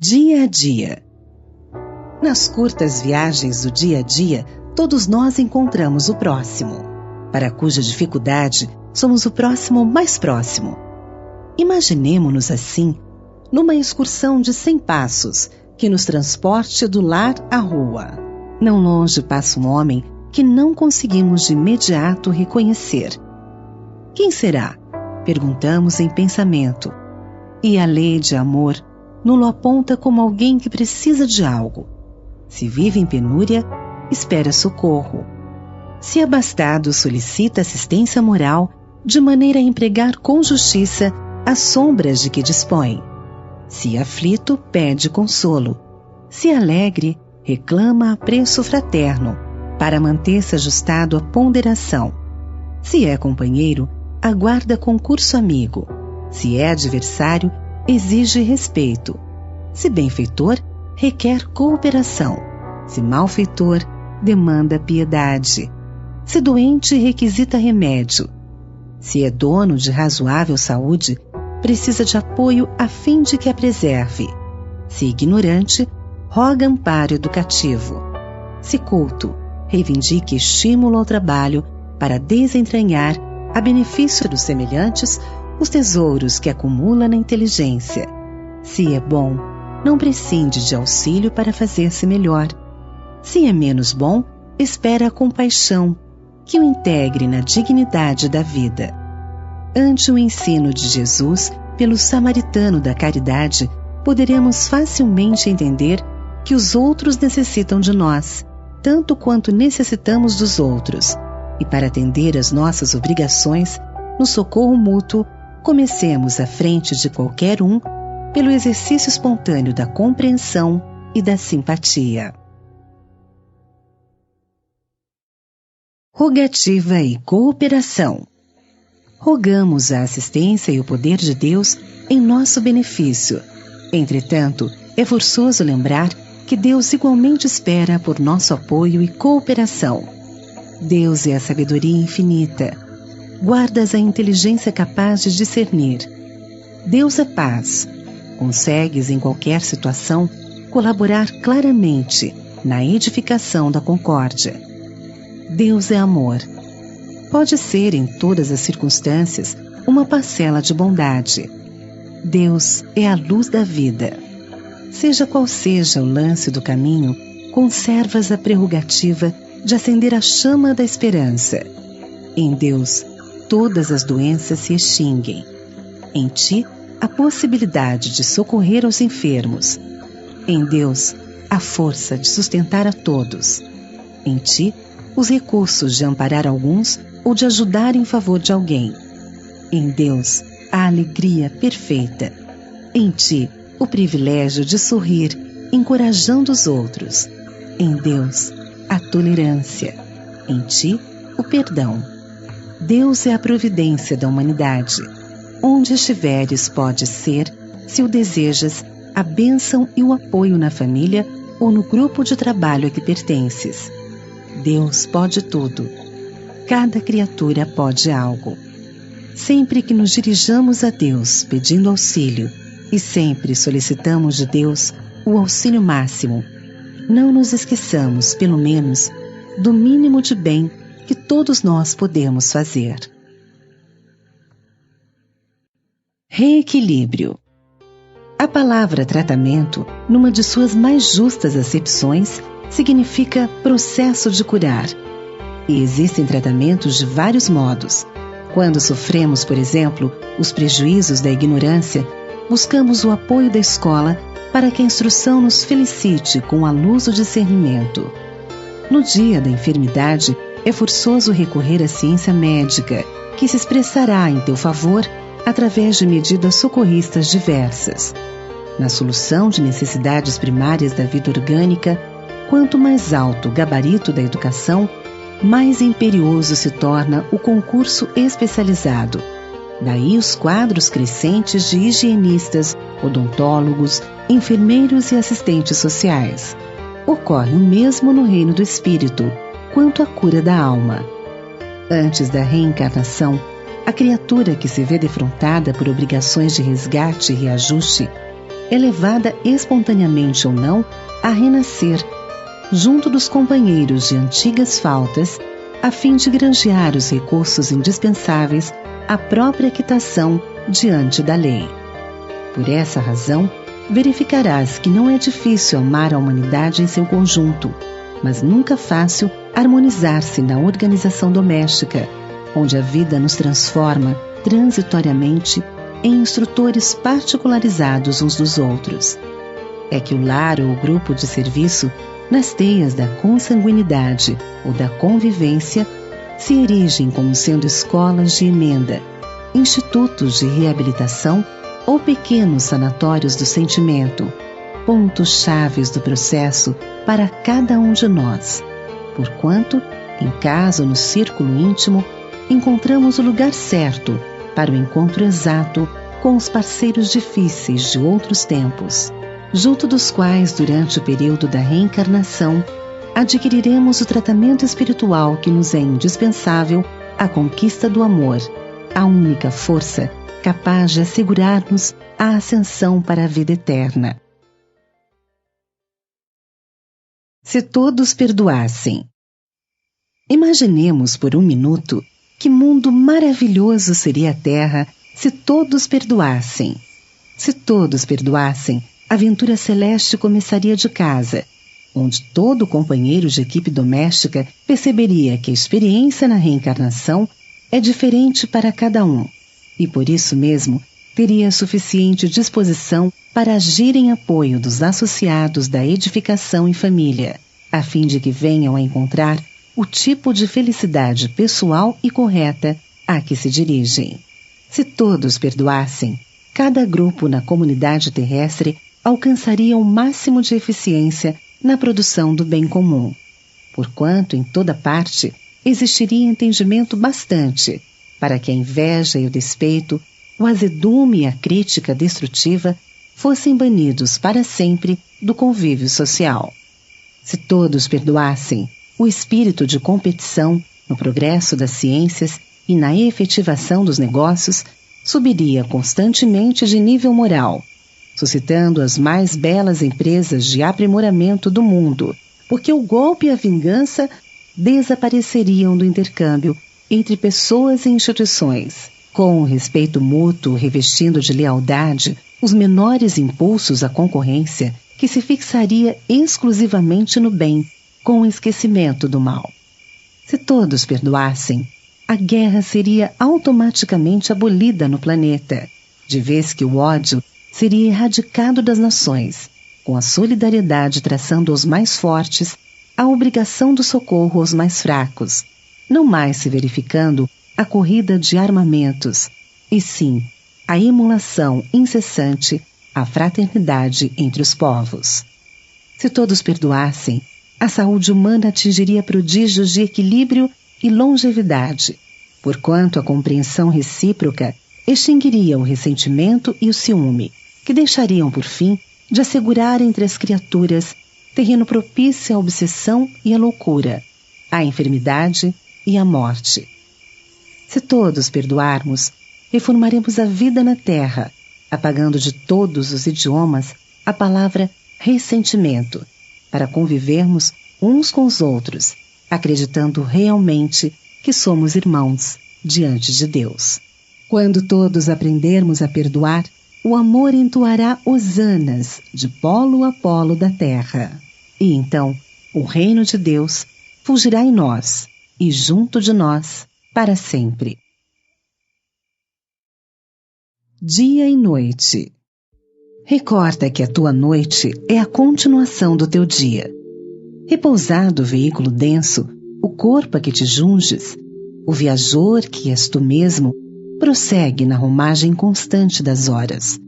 Dia a dia. Nas curtas viagens do dia a dia, todos nós encontramos o próximo, para cuja dificuldade somos o próximo mais próximo. Imaginemo-nos assim, numa excursão de 100 passos, que nos transporte do lar à rua. Não longe passa um homem que não conseguimos de imediato reconhecer. Quem será? Perguntamos em pensamento. E a lei de amor nulo aponta como alguém que precisa de algo. Se vive em penúria, espera socorro. Se abastado, solicita assistência moral, de maneira a empregar com justiça as sombras de que dispõe. Se aflito, pede consolo. Se alegre, reclama apreço fraterno, para manter-se ajustado à ponderação. Se é companheiro, aguarda concurso amigo. Se é adversário, exige respeito. Se benfeitor, requer cooperação. Se malfeitor, demanda piedade. Se doente, requisita remédio. Se é dono de razoável saúde, precisa de apoio a fim de que a preserve. Se ignorante, roga amparo educativo. Se culto, reivindique estímulo ao trabalho para desentranhar, a benefício dos semelhantes, os tesouros que acumula na inteligência. Se é bom, não prescinde de auxílio para fazer-se melhor. Se é menos bom, espera a compaixão, que o integre na dignidade da vida. Ante o ensino de Jesus, pelo samaritano da caridade, poderemos facilmente entender que os outros necessitam de nós, tanto quanto necessitamos dos outros, e para atender às nossas obrigações, no socorro mútuo, comecemos à frente de qualquer um, pelo exercício espontâneo da compreensão e da simpatia. Rogativa e cooperação. Rogamos a assistência e o poder de Deus em nosso benefício. Entretanto, é forçoso lembrar que Deus igualmente espera por nosso apoio e cooperação. Deus é a sabedoria infinita. Guardas a inteligência capaz de discernir. Deus é paz. Consegues, em qualquer situação, colaborar claramente na edificação da concórdia. Deus é amor. Pode ser, em todas as circunstâncias, uma parcela de bondade. Deus é a luz da vida. Seja qual seja o lance do caminho, conservas a prerrogativa de acender a chama da esperança. Em Deus, todas as doenças se extinguem. Em ti, a possibilidade de socorrer aos enfermos. Em Deus, a força de sustentar a todos. Em ti, os recursos de amparar alguns ou de ajudar em favor de alguém. Em Deus, a alegria perfeita. Em ti, o privilégio de sorrir, encorajando os outros. Em Deus, a tolerância. Em ti, o perdão. Deus é a providência da humanidade. Onde estiveres pode ser, se o desejas, a bênção e o apoio na família ou no grupo de trabalho a que pertences. Deus pode tudo. Cada criatura pode algo. Sempre que nos dirijamos a Deus pedindo auxílio e sempre solicitamos de Deus o auxílio máximo, não nos esqueçamos, pelo menos, do mínimo de bem que todos nós podemos fazer. Reequilíbrio. A palavra tratamento, numa de suas mais justas acepções, significa processo de curar. E existem tratamentos de vários modos. Quando sofremos, por exemplo, os prejuízos da ignorância, buscamos o apoio da escola para que a instrução nos felicite com a luz do discernimento. No dia da enfermidade, é forçoso recorrer à ciência médica, que se expressará em teu favor através de medidas socorristas diversas. Na solução de necessidades primárias da vida orgânica, quanto mais alto o gabarito da educação, mais imperioso se torna o concurso especializado. Daí os quadros crescentes de higienistas, odontólogos, enfermeiros e assistentes sociais. Ocorre o mesmo no reino do espírito, quanto à cura da alma. Antes da reencarnação, a criatura que se vê defrontada por obrigações de resgate e reajuste é levada espontaneamente ou não a renascer, junto dos companheiros de antigas faltas, a fim de granjear os recursos indispensáveis à própria quitação diante da lei. Por essa razão, verificarás que não é difícil amar a humanidade em seu conjunto, mas nunca fácil harmonizar-se na organização doméstica, onde a vida nos transforma transitoriamente em instrutores particularizados uns dos outros. É que o lar ou o grupo de serviço, nas teias da consanguinidade ou da convivência, se erigem como sendo escolas de emenda, institutos de reabilitação ou pequenos sanatórios do sentimento, pontos chaves do processo para cada um de nós, porquanto, em casa ou no círculo íntimo, encontramos o lugar certo para o encontro exato com os parceiros difíceis de outros tempos, junto dos quais, durante o período da reencarnação, adquiriremos o tratamento espiritual que nos é indispensável à conquista do amor, a única força capaz de assegurar-nos a ascensão para a vida eterna. Se todos perdoassem. Imaginemos por um minuto que mundo maravilhoso seria a Terra se todos perdoassem. Se todos perdoassem, a aventura celeste começaria de casa, onde todo companheiro de equipe doméstica perceberia que a experiência na reencarnação é diferente para cada um, e por isso mesmo teria suficiente disposição para agir em apoio dos associados da edificação em família, a fim de que venham a encontrar o tipo de felicidade pessoal e correta a que se dirigem. Se todos perdoassem, cada grupo na comunidade terrestre alcançaria o máximo de eficiência na produção do bem comum, porquanto em toda parte existiria entendimento bastante para que a inveja e o despeito, o azedume e a crítica destrutiva fossem banidos para sempre do convívio social. Se todos perdoassem, o espírito de competição no progresso das ciências e na efetivação dos negócios subiria constantemente de nível moral, suscitando as mais belas empresas de aprimoramento do mundo, porque o golpe e a vingança desapareceriam do intercâmbio entre pessoas e instituições, com o respeito mútuo revestindo de lealdade os menores impulsos à concorrência que se fixaria exclusivamente no bem, com o esquecimento do mal. Se todos perdoassem, a guerra seria automaticamente abolida no planeta, de vez que o ódio seria erradicado das nações, com a solidariedade traçando aos mais fortes a obrigação do socorro aos mais fracos, não mais se verificando a corrida de armamentos, e sim a emulação incessante, a fraternidade entre os povos. Se todos perdoassem, a saúde humana atingiria prodígios de equilíbrio e longevidade, porquanto a compreensão recíproca extinguiria o ressentimento e o ciúme, que deixariam, por fim, de assegurar entre as criaturas terreno propício à obsessão e à loucura, à enfermidade e à morte. Se todos perdoarmos, reformaremos a vida na Terra, apagando de todos os idiomas a palavra ressentimento, para convivermos uns com os outros, acreditando realmente que somos irmãos diante de Deus. Quando todos aprendermos a perdoar, o amor entoará hosanas de polo a polo da terra. E então o reino de Deus fulgirá em nós e junto de nós para sempre. Dia e noite. Recorda que a tua noite é a continuação do teu dia. Repousado o veículo denso, o corpo a que te junges, o viajor que és tu mesmo, prossegue na romagem constante das horas.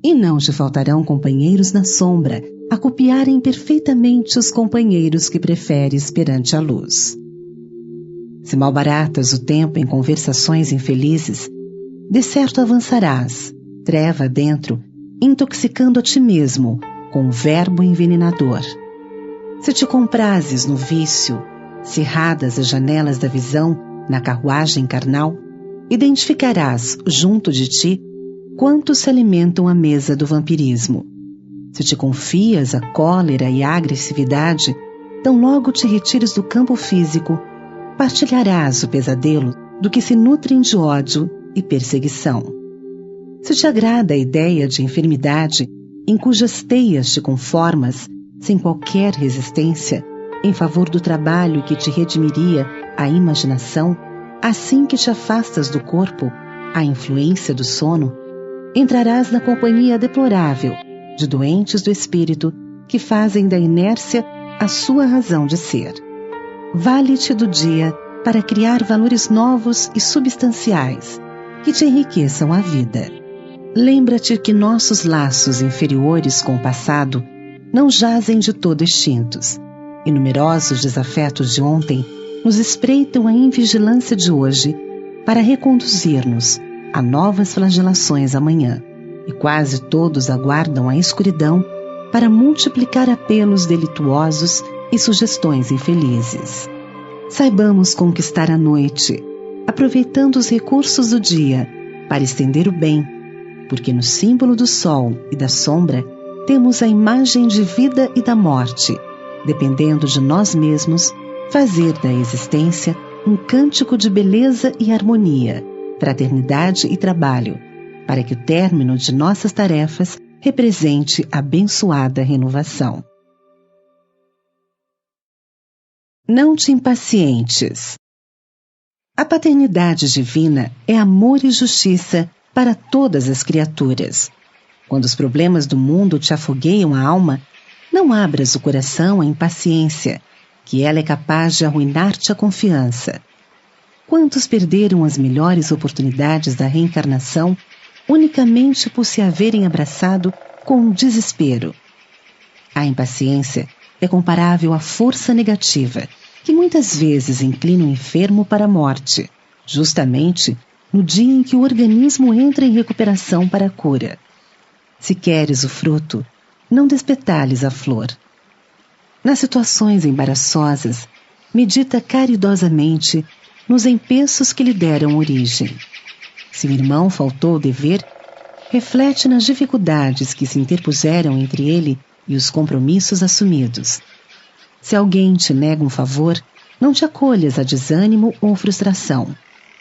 E não te faltarão companheiros na sombra a copiarem perfeitamente os companheiros que preferes perante a luz. Se malbaratas o tempo em conversações infelizes, de certo avançarás, treva dentro, intoxicando a ti mesmo com o verbo envenenador. Se te comprases no vício, cerradas as janelas da visão na carruagem carnal, identificarás junto de ti quantos se alimentam à mesa do vampirismo. Se te confias à cólera e à agressividade, tão logo te retires do campo físico, partilharás o pesadelo do que se nutrem de ódio e perseguição. Se te agrada a ideia de enfermidade, em cujas teias te conformas, sem qualquer resistência, em favor do trabalho que te redimiria a imaginação, assim que te afastas do corpo, a influência do sono, entrarás na companhia deplorável de doentes do espírito que fazem da inércia a sua razão de ser. Vale-te do dia para criar valores novos e substanciais que te enriqueçam a vida. Lembra-te que nossos laços inferiores com o passado não jazem de todo extintos, e numerosos desafetos de ontem nos espreitam a invigilância de hoje para reconduzir-nos a novas flagelações amanhã, e quase todos aguardam a escuridão para multiplicar apelos delituosos e sugestões infelizes. Saibamos conquistar a noite, aproveitando os recursos do dia para estender o bem, porque no símbolo do sol e da sombra temos a imagem de vida e da morte, dependendo de nós mesmos, fazer da existência um cântico de beleza e harmonia, fraternidade e trabalho, para que o término de nossas tarefas represente abençoada renovação. Não te impacientes. A paternidade divina é amor e justiça para todas as criaturas. Quando os problemas do mundo te afogueiam a alma, não abras o coração à impaciência, que ela é capaz de arruinar-te a confiança. Quantos perderam as melhores oportunidades da reencarnação unicamente por se haverem abraçado com o desespero? A impaciência é comparável à força negativa, que muitas vezes inclina o enfermo para a morte, justamente no dia em que o organismo entra em recuperação para a cura. Se queres o fruto, não despetales a flor. Nas situações embaraçosas, medita caridosamente nos empeços que lhe deram origem. Se o irmão faltou ao dever, reflete nas dificuldades que se interpuseram entre ele e os compromissos assumidos. Se alguém te nega um favor, não te acolhas a desânimo ou frustração,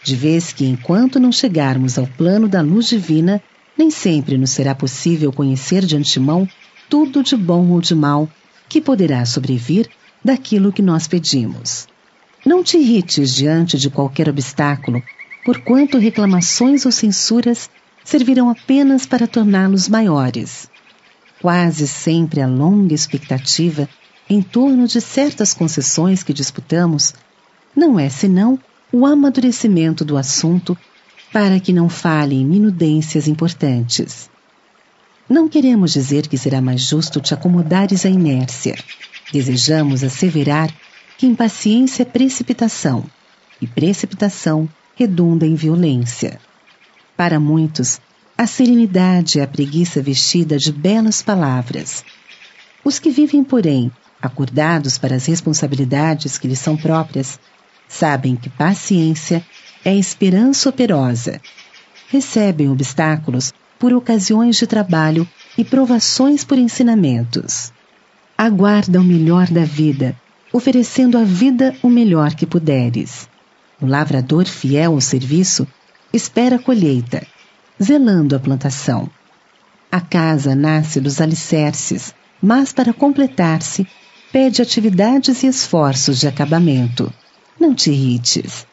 de vez que, enquanto não chegarmos ao plano da luz divina, nem sempre nos será possível conhecer de antemão tudo de bom ou de mal que poderá sobrevir daquilo que nós pedimos. Não te irrites diante de qualquer obstáculo, porquanto reclamações ou censuras servirão apenas para torná-los maiores. Quase sempre a longa expectativa em torno de certas concessões que disputamos não é senão o amadurecimento do assunto para que não fale em minudências importantes. Não queremos dizer que será mais justo te acomodares à inércia. Desejamos asseverar que impaciência é precipitação, e precipitação redunda em violência. Para muitos, a serenidade é a preguiça vestida de belas palavras. Os que vivem, porém, acordados para as responsabilidades que lhes são próprias, sabem que paciência é esperança operosa. Recebem obstáculos por ocasiões de trabalho e provações por ensinamentos. Aguarda o melhor da vida, oferecendo à vida o melhor que puderes. O lavrador fiel ao serviço espera a colheita, zelando a plantação. A casa nasce dos alicerces, mas para completar-se, pede atividades e esforços de acabamento. Não te irrites.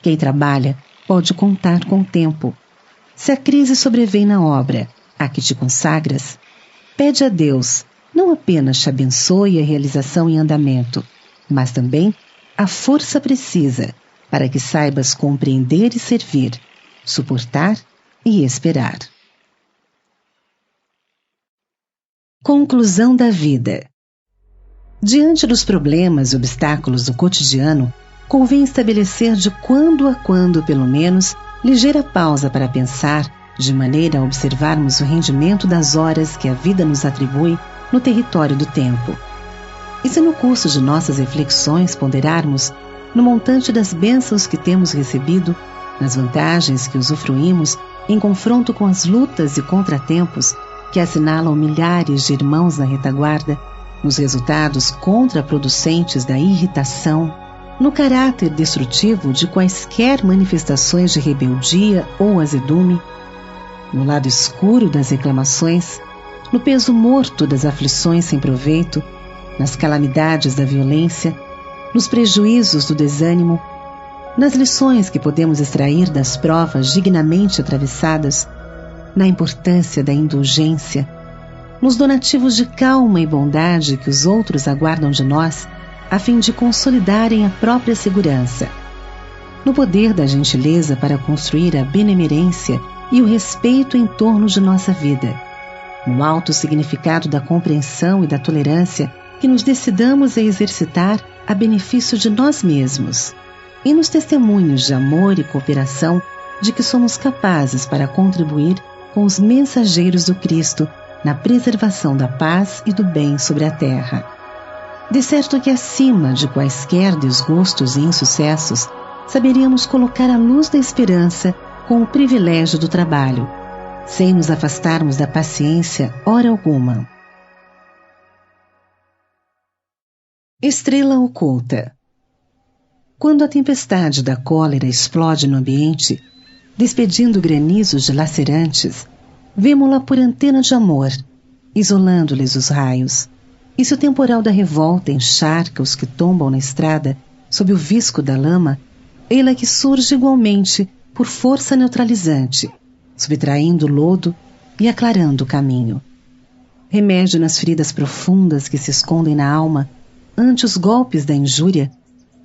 Quem trabalha pode contar com o tempo. Se a crise sobrevém na obra a que te consagras, pede a Deus não apenas te abençoe a realização em andamento, mas também a força precisa para que saibas compreender e servir, suportar e esperar. Conclusão da vida. Diante dos problemas e obstáculos do cotidiano, convém estabelecer de quando a quando, pelo menos, ligeira pausa para pensar, de maneira a observarmos o rendimento das horas que a vida nos atribui no território do tempo. E se no curso de nossas reflexões ponderarmos no montante das bênçãos que temos recebido, nas vantagens que usufruímos em confronto com as lutas e contratempos que assinalam milhares de irmãos na retaguarda, nos resultados contraproducentes da irritação, no caráter destrutivo de quaisquer manifestações de rebeldia ou azedume, no lado escuro das reclamações, no peso morto das aflições sem proveito, nas calamidades da violência, nos prejuízos do desânimo, nas lições que podemos extrair das provas dignamente atravessadas, na importância da indulgência, nos donativos de calma e bondade que os outros aguardam de nós, a fim de consolidarem a própria segurança, no poder da gentileza para construir a benemerência e o respeito em torno de nossa vida, no alto significado da compreensão e da tolerância que nos decidamos a exercitar a benefício de nós mesmos, e nos testemunhos de amor e cooperação de que somos capazes para contribuir com os mensageiros do Cristo na preservação da paz e do bem sobre a terra. De certo que acima de quaisquer desgostos e insucessos, saberíamos colocar a luz da esperança com o privilégio do trabalho, sem nos afastarmos da paciência hora alguma. Estrela oculta. Quando a tempestade da cólera explode no ambiente, despedindo granizos dilacerantes, vemo-la por antena de amor, isolando-lhes os raios. E se o temporal da revolta encharca os que tombam na estrada, sob o visco da lama, ela que surge igualmente por força neutralizante, subtraindo o lodo e aclarando o caminho. Remédio nas feridas profundas que se escondem na alma, ante os golpes da injúria,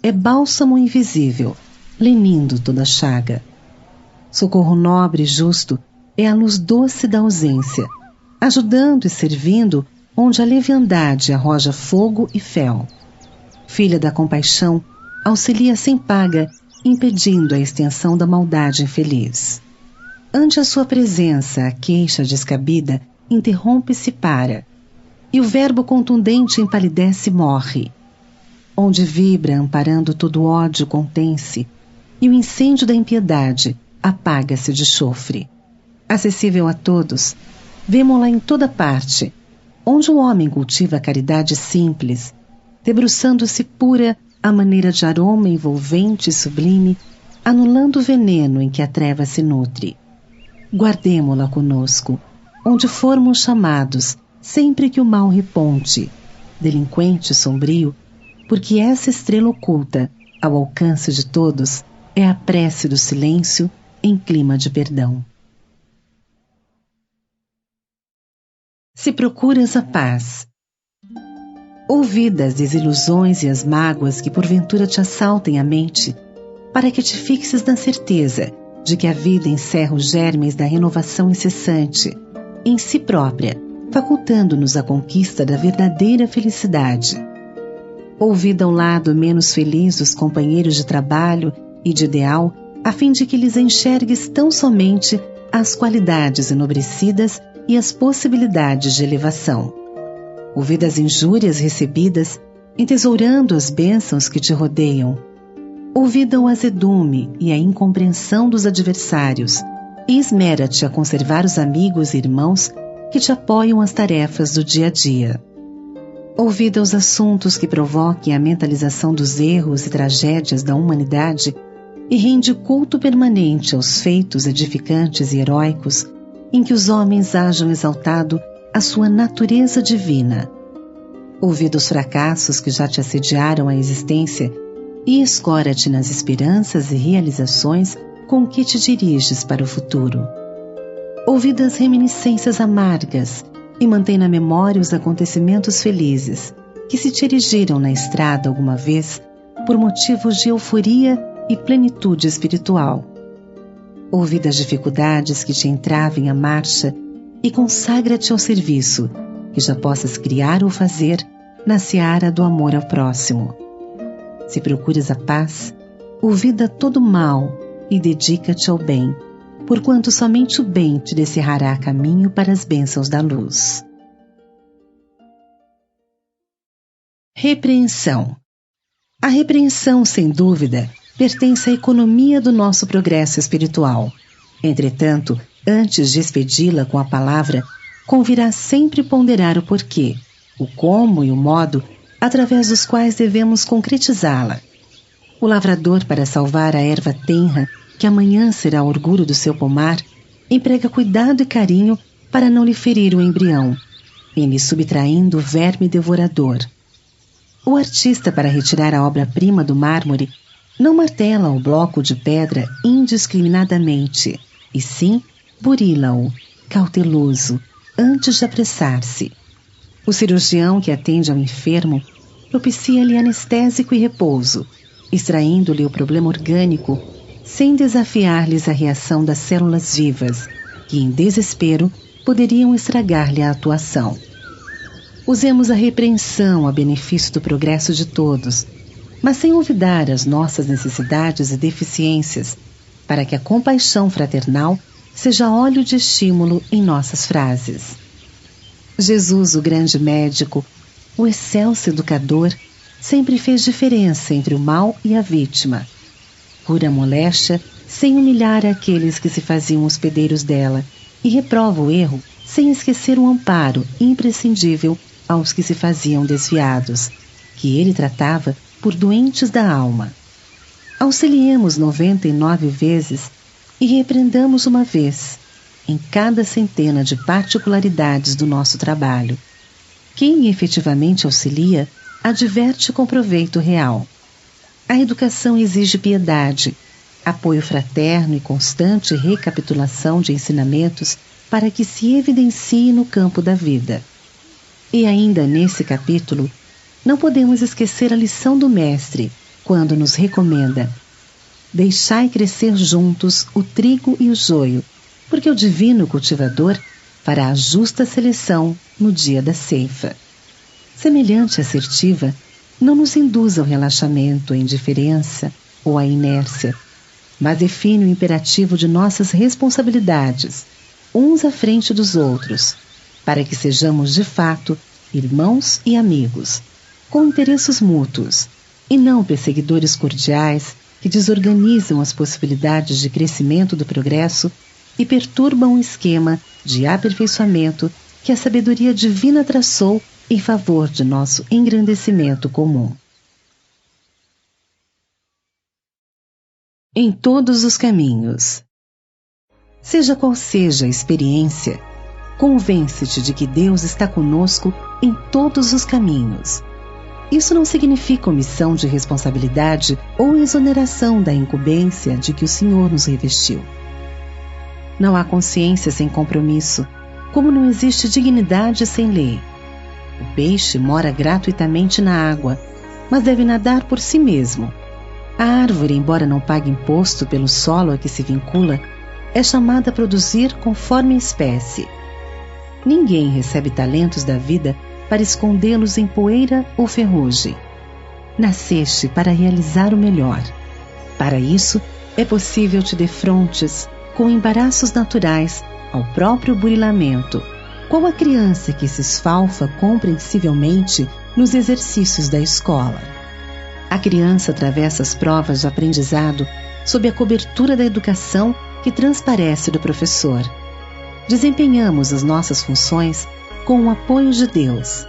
é bálsamo invisível, lenindo toda a chaga. Socorro nobre e justo é a luz doce da ausência, ajudando e servindo onde a leviandade arroja fogo e fel. Filha da compaixão, auxilia sem paga, impedindo a extensão da maldade infeliz. Ante a sua presença, a queixa descabida interrompe-se e para, e o verbo contundente empalidece e morre. Onde vibra, amparando todo ódio, contém-se, e o incêndio da impiedade apaga-se de chofre. Acessível a todos, vemo-la em toda parte, onde o homem cultiva a caridade simples, debruçando-se pura à maneira de aroma envolvente e sublime, anulando o veneno em que a treva se nutre. Guardemo-la conosco, onde formos chamados, sempre que o mal reponte, delinquente sombrio, porque essa estrela oculta, ao alcance de todos, é a prece do silêncio em clima de perdão. Se procuras a paz. Ouvida as desilusões e as mágoas que porventura te assaltem a mente, para que te fixes na certeza de que a vida encerra os germes da renovação incessante, em si própria, facultando-nos a conquista da verdadeira felicidade. Ouvida ao lado menos feliz dos companheiros de trabalho e de ideal, a fim de que lhes enxergues tão somente as qualidades enobrecidas e as possibilidades de elevação. Ouvida as injúrias recebidas, entesourando as bênçãos que te rodeiam. Ouvida o azedume e a incompreensão dos adversários, e esmera-te a conservar os amigos e irmãos que te apoiam as tarefas do dia a dia. Ouvida os assuntos que provoquem a mentalização dos erros e tragédias da humanidade, e rende culto permanente aos feitos edificantes e heróicos em que os homens hajam exaltado a sua natureza divina. Ouvida os fracassos que já te assediaram a existência, e escora-te nas esperanças e realizações com que te diriges para o futuro. Ouvida as reminiscências amargas, e mantém na memória os acontecimentos felizes que se te erigiram na estrada alguma vez por motivos de euforia e plenitude espiritual. Ouvida as dificuldades que te entravem a marcha e consagra-te ao serviço que já possas criar ou fazer na seara do amor ao próximo. Se procuras a paz, ouvida todo mal e dedica-te ao bem, porquanto somente o bem te descerrará caminho para as bênçãos da luz. Repreensão. A repreensão, sem dúvida, pertence à economia do nosso progresso espiritual. Entretanto, Antes de expedi-la com a palavra, convirá sempre ponderar o porquê, o como e o modo através dos quais devemos concretizá-la. O lavrador, para salvar a erva tenra, que amanhã será orgulho do seu pomar, emprega cuidado e carinho para não lhe ferir o embrião, em lhe subtraindo o verme devorador. O artista, para retirar a obra-prima do mármore, não martela o bloco de pedra indiscriminadamente, e sim burila-o, cauteloso, antes de apressar-se. O cirurgião que atende ao enfermo propicia-lhe anestésico e repouso, extraindo-lhe o problema orgânico, sem desafiar-lhes a reação das células vivas, que em desespero poderiam estragar-lhe a atuação. Usemos a repreensão a benefício do progresso de todos, mas sem olvidar as nossas necessidades e deficiências, para que a compaixão fraternal seja óleo de estímulo em nossas frases. Jesus, o grande médico, o excelso educador, sempre fez diferença entre o mal e a vítima. Cura a moléstia sem humilhar aqueles que se faziam hospedeiros dela e reprova o erro sem esquecer o amparo imprescindível aos que se faziam desviados, que ele tratava por doentes da alma. Auxiliemos 99 vezes e repreendamos uma vez, em cada centena de particularidades do nosso trabalho. Quem efetivamente auxilia, adverte com proveito real. A educação exige piedade, apoio fraterno e constante recapitulação de ensinamentos para que se evidencie no campo da vida. E ainda nesse capítulo, não podemos esquecer a lição do Mestre, quando nos recomenda: deixai crescer juntos o trigo e o joio, porque o divino cultivador fará a justa seleção no dia da ceifa. Semelhante assertiva não nos induz ao relaxamento, à indiferença ou à inércia, mas define o imperativo de nossas responsabilidades, uns à frente dos outros, para que sejamos de fato irmãos e amigos, com interesses mútuos, e não perseguidores cordiais que desorganizam as possibilidades de crescimento do progresso e perturbam o esquema de aperfeiçoamento que a sabedoria divina traçou em favor de nosso engrandecimento comum. Em todos os caminhos. Seja qual seja a experiência, convence-te de que Deus está conosco em todos os caminhos. Isso não significa omissão de responsabilidade ou exoneração da incumbência de que o Senhor nos revestiu. Não há consciência sem compromisso, como não existe dignidade sem lei. O peixe mora gratuitamente na água, mas deve nadar por si mesmo. A árvore, embora não pague imposto pelo solo a que se vincula, é chamada a produzir conforme a espécie. Ninguém recebe talentos da vida para escondê-los em poeira ou ferrugem. Nasceste para realizar o melhor. Para isso, é possível te defrontes com embaraços naturais ao próprio burilamento, como a criança que se esfalfa compreensivelmente nos exercícios da escola. A criança atravessa as provas de aprendizado sob a cobertura da educação que transparece do professor. Desempenhamos as nossas funções com o apoio de Deus.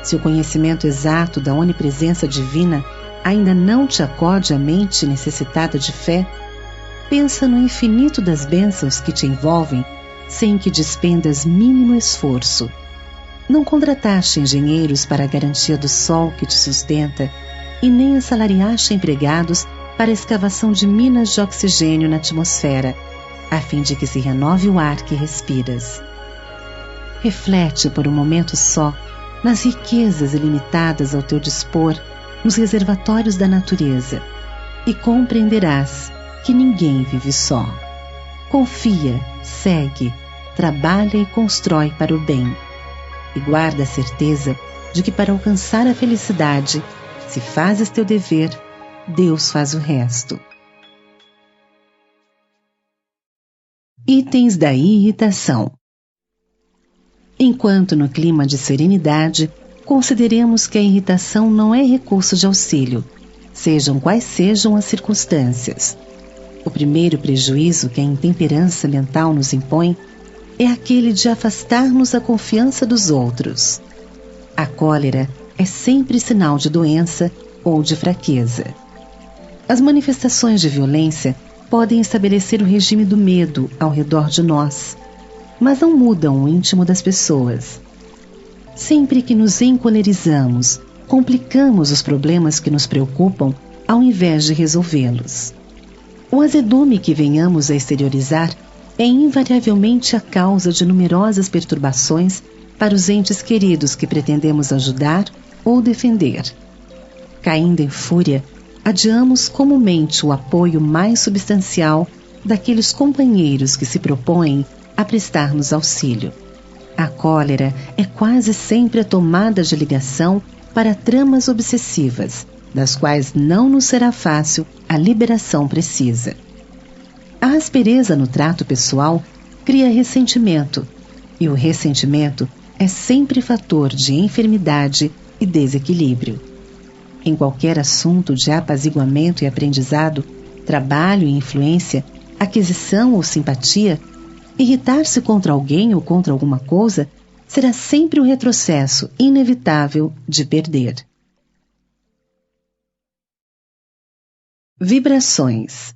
Se o conhecimento exato da onipresença divina ainda não te acode à mente necessitada de fé, pensa no infinito das bênçãos que te envolvem sem que despendas mínimo esforço. Não contrataste engenheiros para a garantia do sol que te sustenta e nem assalariaste empregados para a escavação de minas de oxigênio na atmosfera, a fim de que se renove o ar que respiras. Reflete por um momento só nas riquezas ilimitadas ao teu dispor nos reservatórios da natureza e compreenderás que ninguém vive só. Confia, segue, trabalha e constrói para o bem. E guarda a certeza de que para alcançar a felicidade, se fazes teu dever, Deus faz o resto. Itens da irritação. Enquanto no clima de serenidade, consideremos que a irritação não é recurso de auxílio, sejam quais sejam as circunstâncias. O primeiro prejuízo que a intemperança mental nos impõe é aquele de afastar-nos a confiança dos outros. A cólera é sempre sinal de doença ou de fraqueza. As manifestações de violência podem estabelecer o regime do medo ao redor de nós, mas não mudam o íntimo das pessoas. Sempre que nos encolerizamos, complicamos os problemas que nos preocupam ao invés de resolvê-los. O azedume que venhamos a exteriorizar é invariavelmente a causa de numerosas perturbações para os entes queridos que pretendemos ajudar ou defender. Caindo em fúria, adiamos comumente o apoio mais substancial daqueles companheiros que se propõem a prestar-nos auxílio. A cólera é quase sempre a tomada de ligação para tramas obsessivas, das quais não nos será fácil a liberação precisa. A aspereza no trato pessoal cria ressentimento, e o ressentimento é sempre fator de enfermidade e desequilíbrio. Em qualquer assunto de apaziguamento e aprendizado, trabalho e influência, aquisição ou simpatia, irritar-se contra alguém ou contra alguma coisa será sempre o retrocesso inevitável de perder. Vibrações.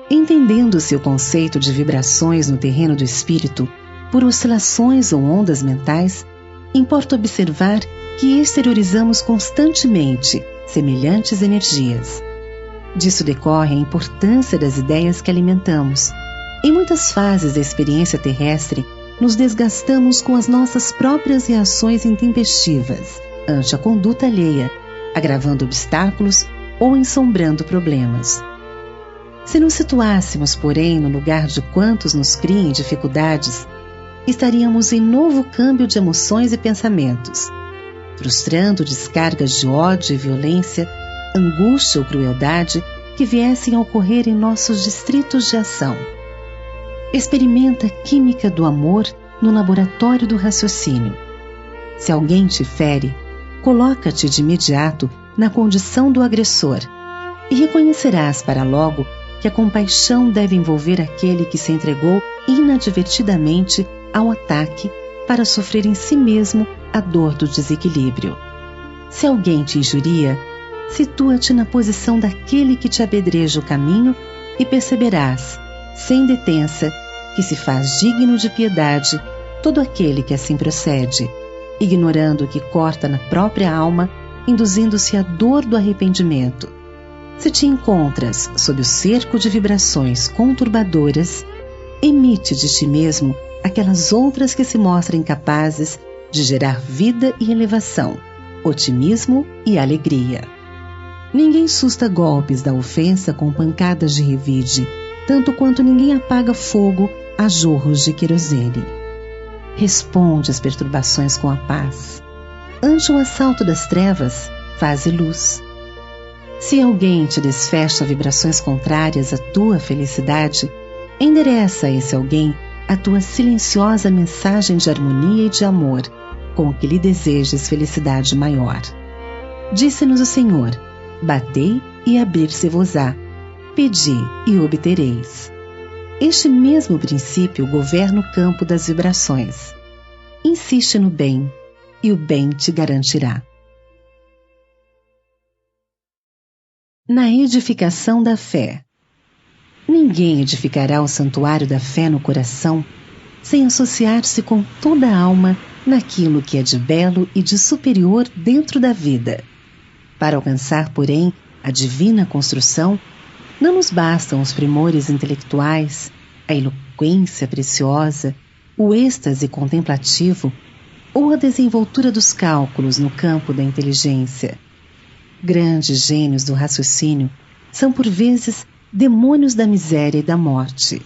Entendendo-se o conceito de vibrações no terreno do espírito, por oscilações ou ondas mentais, importa observar que exteriorizamos constantemente semelhantes energias. Disso decorre a importância das ideias que alimentamos. Em muitas fases da experiência terrestre, nos desgastamos com as nossas próprias reações intempestivas ante a conduta alheia, agravando obstáculos ou ensombrando problemas. Se nos situássemos, porém, no lugar de quantos nos criem dificuldades, estaríamos em novo câmbio de emoções e pensamentos, frustrando descargas de ódio e violência, angústia ou crueldade que viessem a ocorrer em nossos distritos de ação. Experimenta a química do amor no laboratório do raciocínio. Se alguém te fere, coloca-te de imediato na condição do agressor e reconhecerás para logo que a compaixão deve envolver aquele que se entregou inadvertidamente ao ataque para sofrer em si mesmo a dor do desequilíbrio. Se alguém te injuria, situa-te na posição daquele que te apedreja o caminho e perceberás, sem detença, que se faz digno de piedade todo aquele que assim procede, ignorando que corta na própria alma, induzindo-se à dor do arrependimento. Se te encontras sob o cerco de vibrações conturbadoras, emite de ti mesmo aquelas outras que se mostrem capazes de gerar vida e elevação, otimismo e alegria. Ninguém susta golpes da ofensa com pancadas de revide, tanto quanto ninguém apaga fogo a jorros de querosene. Responde às perturbações com a paz. Ante o assalto das trevas, faze luz. Se alguém te desfecha vibrações contrárias à tua felicidade, endereça a esse alguém a tua silenciosa mensagem de harmonia e de amor, com que lhe desejes felicidade maior. Disse-nos o Senhor: batei e abrir-se-vos-á, pedi e obtereis. Este mesmo princípio governa o campo das vibrações. Insiste no bem, e o bem te garantirá. Na edificação da fé. Ninguém edificará o santuário da fé no coração sem associar-se com toda a alma naquilo que é de belo e de superior dentro da vida. Para alcançar, porém, a divina construção, não nos bastam os primores intelectuais, a eloquência preciosa, o êxtase contemplativo ou a desenvoltura dos cálculos no campo da inteligência. Grandes gênios do raciocínio são, por vezes, demônios da miséria e da morte.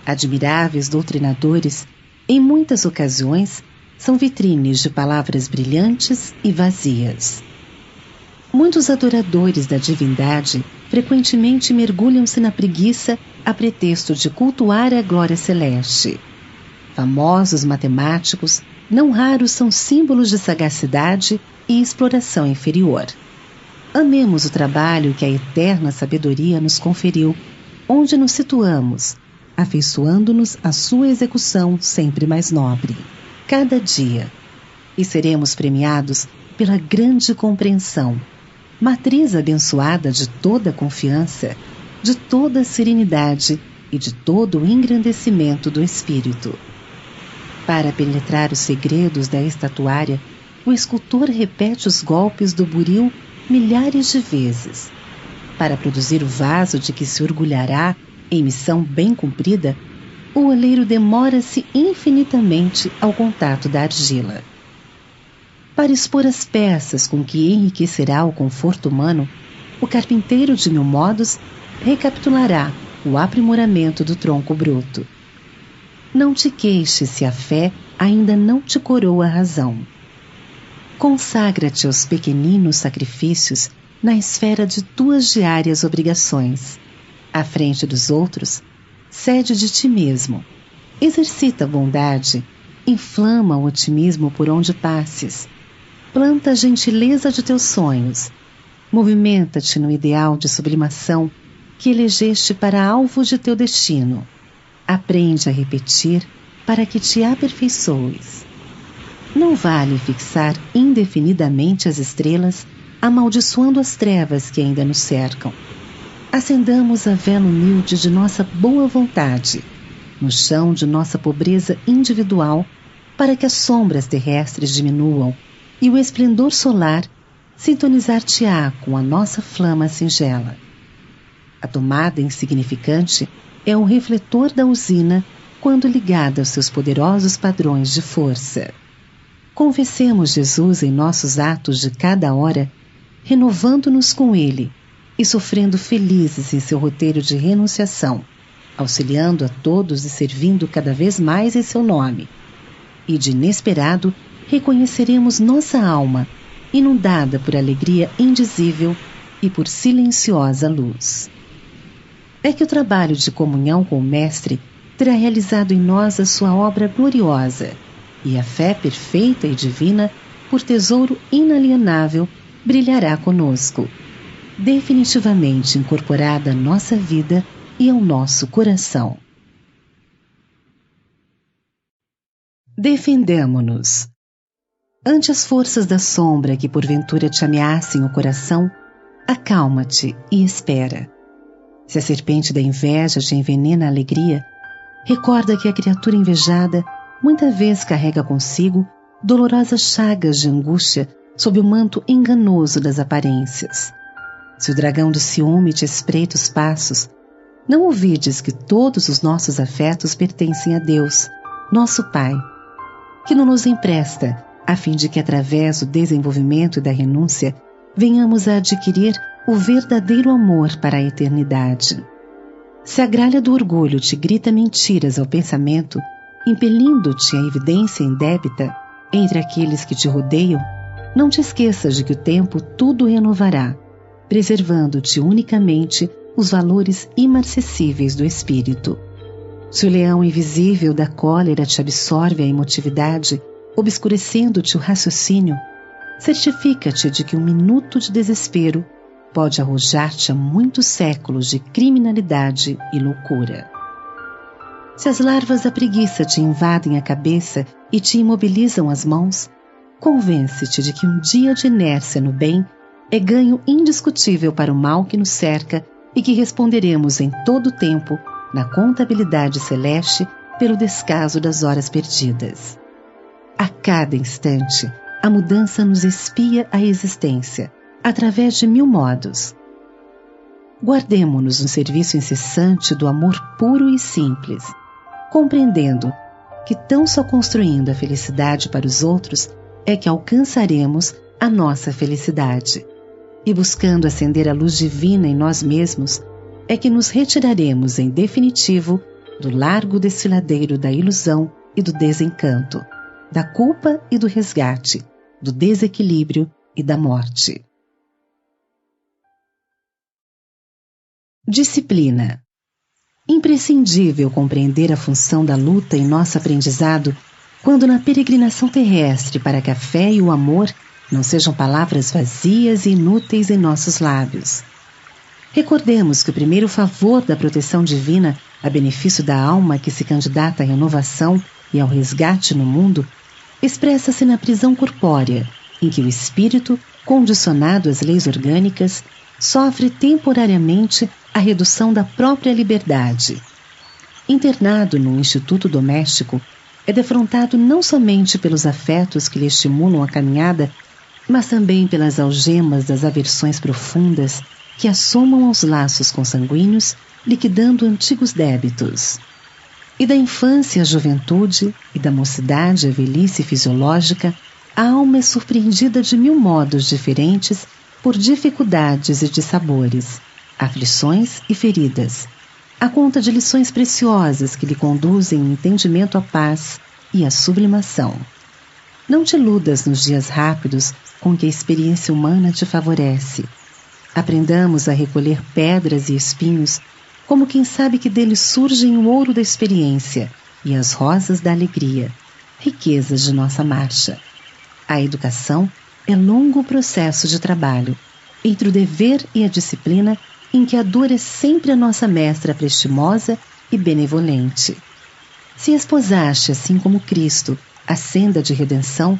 Admiráveis doutrinadores, em muitas ocasiões, são vitrines de palavras brilhantes e vazias. Muitos adoradores da divindade frequentemente mergulham-se na preguiça a pretexto de cultuar a glória celeste. Famosos matemáticos, não raros são símbolos de sagacidade e exploração inferior. Amemos o trabalho que a eterna sabedoria nos conferiu onde nos situamos, afeiçoando-nos à sua execução sempre mais nobre, cada dia, e seremos premiados pela grande compreensão, matriz abençoada de toda confiança, de toda serenidade e de todo o engrandecimento do espírito. Para penetrar os segredos da estatuária, o escultor repete os golpes do buril milhares de vezes. Para produzir o vaso de que se orgulhará em missão bem cumprida, o oleiro demora-se infinitamente ao contato da argila. Para expor as peças com que enriquecerá o conforto humano, o carpinteiro de 1000 modos recapitulará o aprimoramento do tronco bruto. Não te queixes se a fé ainda não te coroa a razão. Consagra-te aos pequeninos sacrifícios na esfera de tuas diárias obrigações. À frente dos outros, cede de ti mesmo. Exercita a bondade, inflama o otimismo por onde passes. Planta a gentileza de teus sonhos. Movimenta-te no ideal de sublimação que elegeste para alvo de teu destino. Aprende a repetir para que te aperfeiçoes. Não vale fixar indefinidamente as estrelas, amaldiçoando as trevas que ainda nos cercam. Acendamos a vela humilde de nossa boa vontade, no chão de nossa pobreza individual, para que as sombras terrestres diminuam e o esplendor solar sintonizar-te-á com a nossa flama singela. A tomada insignificante é um refletor da usina quando ligada aos seus poderosos padrões de força. Confessemos Jesus em nossos atos de cada hora, renovando-nos com Ele e sofrendo felizes em seu roteiro de renunciação, auxiliando a todos e servindo cada vez mais em seu nome. E de inesperado reconheceremos nossa alma, inundada por alegria indizível e por silenciosa luz. É que o trabalho de comunhão com o Mestre terá realizado em nós a sua obra gloriosa, e a fé perfeita e divina, por tesouro inalienável, brilhará conosco, definitivamente incorporada à nossa vida e ao nosso coração. Defendamo-nos. Ante as forças da sombra que porventura te ameacem o coração, acalma-te e espera. Se a serpente da inveja te envenena a alegria, recorda que a criatura invejada muita vez carrega consigo dolorosas chagas de angústia sob o manto enganoso das aparências. Se o dragão do ciúme te espreita os passos, não ouvides que todos os nossos afetos pertencem a Deus, nosso Pai, que não nos empresta, a fim de que através do desenvolvimento e da renúncia venhamos a adquirir o verdadeiro amor para a eternidade. Se a gralha do orgulho te grita mentiras ao pensamento, impelindo-te à evidência indébita entre aqueles que te rodeiam, não te esqueças de que o tempo tudo renovará, preservando-te unicamente os valores imarcessíveis do espírito. Se o leão invisível da cólera te absorve a emotividade, obscurecendo-te o raciocínio, certifica-te de que um minuto de desespero pode arrojar-te a muitos séculos de criminalidade e loucura. Se as larvas da preguiça te invadem a cabeça e te imobilizam as mãos, convence-te de que um dia de inércia no bem é ganho indiscutível para o mal que nos cerca e que responderemos em todo o tempo na contabilidade celeste pelo descaso das horas perdidas. A cada instante, a mudança nos espia a existência, através de 1000 modos. Guardemo-nos no serviço incessante do amor puro e simples, compreendendo que tão só construindo a felicidade para os outros é que alcançaremos a nossa felicidade, e buscando acender a luz divina em nós mesmos é que nos retiraremos em definitivo do largo desfiladeiro da ilusão e do desencanto, da culpa e do resgate, do desequilíbrio e da morte. Disciplina. Imprescindível compreender a função da luta em nosso aprendizado quando na peregrinação terrestre para que a fé e o amor não sejam palavras vazias e inúteis em nossos lábios. Recordemos que o primeiro favor da proteção divina a benefício da alma que se candidata à renovação e ao resgate no mundo expressa-se na prisão corpórea, em que o espírito, condicionado às leis orgânicas, sofre temporariamente a redução da própria liberdade. Internado num instituto doméstico, é defrontado não somente pelos afetos que lhe estimulam a caminhada, mas também pelas algemas das aversões profundas que assomam aos laços consanguíneos, liquidando antigos débitos. E da infância à juventude, e da mocidade à velhice fisiológica, a alma é surpreendida de 1000 modos diferentes por dificuldades e dissabores, aflições e feridas, à conta de lições preciosas que lhe conduzem o entendimento à paz e à sublimação. Não te iludas nos dias rápidos com que a experiência humana te favorece. Aprendamos a recolher pedras e espinhos, como quem sabe que deles surgem o ouro da experiência e as rosas da alegria, riquezas de nossa marcha. A educação é longo processo de trabalho, entre o dever e a disciplina, em que a dor é sempre a nossa mestra prestimosa e benevolente. Se esposaste, assim como Cristo, a senda de redenção,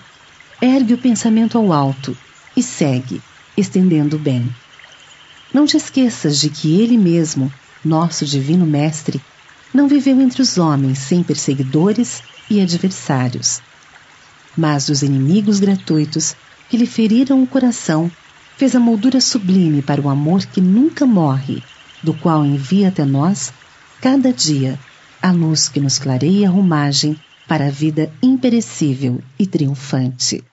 ergue o pensamento ao alto e segue, estendendo o bem. Não te esqueças de que Ele mesmo, nosso Divino Mestre, não viveu entre os homens sem perseguidores e adversários. Mas dos inimigos gratuitos que lhe feriram o coração, fez a moldura sublime para o amor que nunca morre, do qual envia até nós, cada dia, a luz que nos clareia a rumagem para a vida imperecível e triunfante.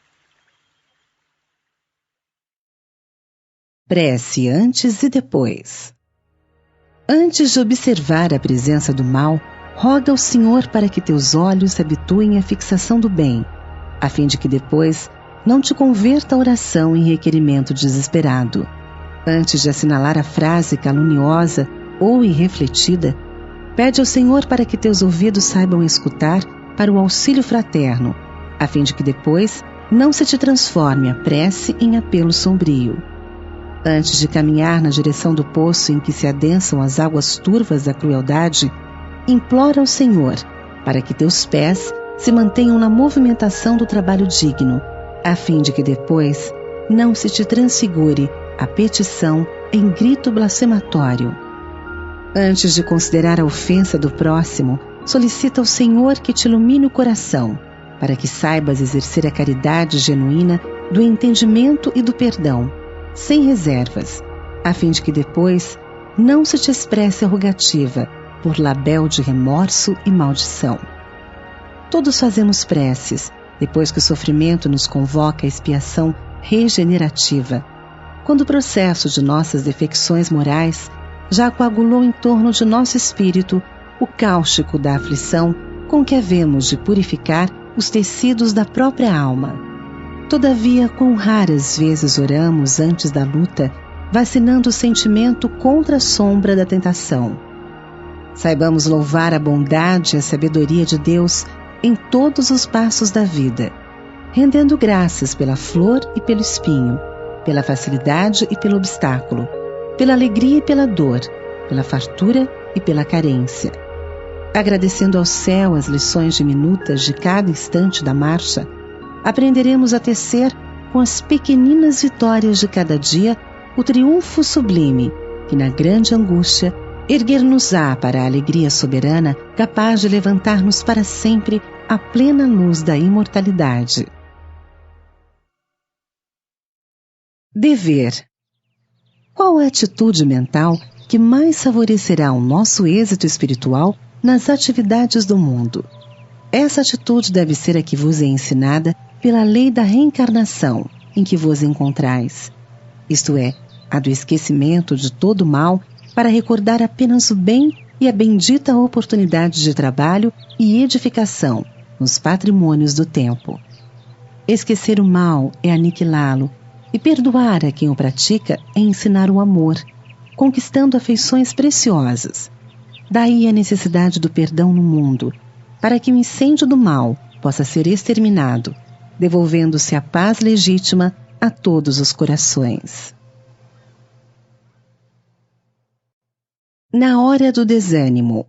Prece antes e depois. Antes de observar a presença do mal, roga ao Senhor para que teus olhos se habituem à fixação do bem, a fim de que depois não te converta a oração em requerimento desesperado. Antes de assinalar a frase caluniosa ou irrefletida, pede ao Senhor para que teus ouvidos saibam escutar para o auxílio fraterno, a fim de que depois não se te transforme a prece em apelo sombrio. Antes de caminhar na direção do poço em que se adensam as águas turvas da crueldade, implora ao Senhor para que teus pés se mantenham na movimentação do trabalho digno, a fim de que depois não se te transfigure a petição em grito blasfematório. Antes de considerar a ofensa do próximo, solicita ao Senhor que te ilumine o coração, para que saibas exercer a caridade genuína do entendimento e do perdão, sem reservas, a fim de que depois não se te expresse a rogativa por labéu de remorso e maldição. Todos fazemos preces, depois que o sofrimento nos convoca à expiação regenerativa, quando o processo de nossas defecções morais já coagulou em torno de nosso espírito o cáustico da aflição com que havemos de purificar os tecidos da própria alma. Todavia, quão raras vezes oramos antes da luta, vacinando o sentimento contra a sombra da tentação. Saibamos louvar a bondade e a sabedoria de Deus em todos os passos da vida, rendendo graças pela flor e pelo espinho, pela facilidade e pelo obstáculo, pela alegria e pela dor, pela fartura e pela carência. Agradecendo ao céu as lições diminutas de cada instante da marcha, aprenderemos a tecer com as pequeninas vitórias de cada dia o triunfo sublime que na grande angústia erguer-nos-á para a alegria soberana capaz de levantar-nos para sempre à plena luz da imortalidade. Dever. Qual a atitude mental que mais favorecerá o nosso êxito espiritual nas atividades do mundo? Essa atitude deve ser a que vos é ensinada pela lei da reencarnação em que vos encontrais, isto é, a do esquecimento de todo o mal para recordar apenas o bem e a bendita oportunidade de trabalho e edificação nos patrimônios do tempo. Esquecer o mal é aniquilá-lo, e perdoar a quem o pratica é ensinar o amor, conquistando afeições preciosas. Daí a necessidade do perdão no mundo, para que o incêndio do mal possa ser exterminado, devolvendo-se a paz legítima a todos os corações. Na hora do desânimo.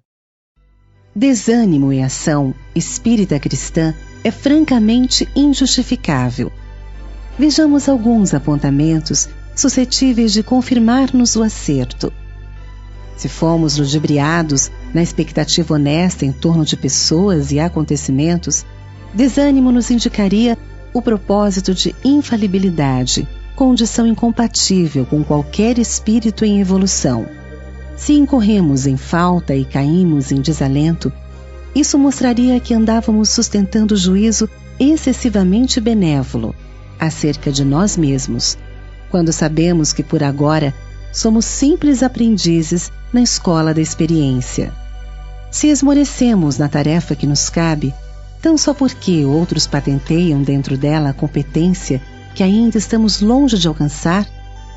Desânimo em ação espírita cristã é francamente injustificável. Vejamos alguns apontamentos suscetíveis de confirmar-nos o acerto. Se fomos ludibriados na expectativa honesta em torno de pessoas e acontecimentos, desânimo nos indicaria o propósito de infalibilidade, condição incompatível com qualquer espírito em evolução. Se incorremos em falta e caímos em desalento, isso mostraria que andávamos sustentando juízo excessivamente benévolo acerca de nós mesmos, quando sabemos que por agora somos simples aprendizes na escola da experiência. Se esmorecemos na tarefa que nos cabe, tão só porque outros patenteiam dentro dela a competência que ainda estamos longe de alcançar,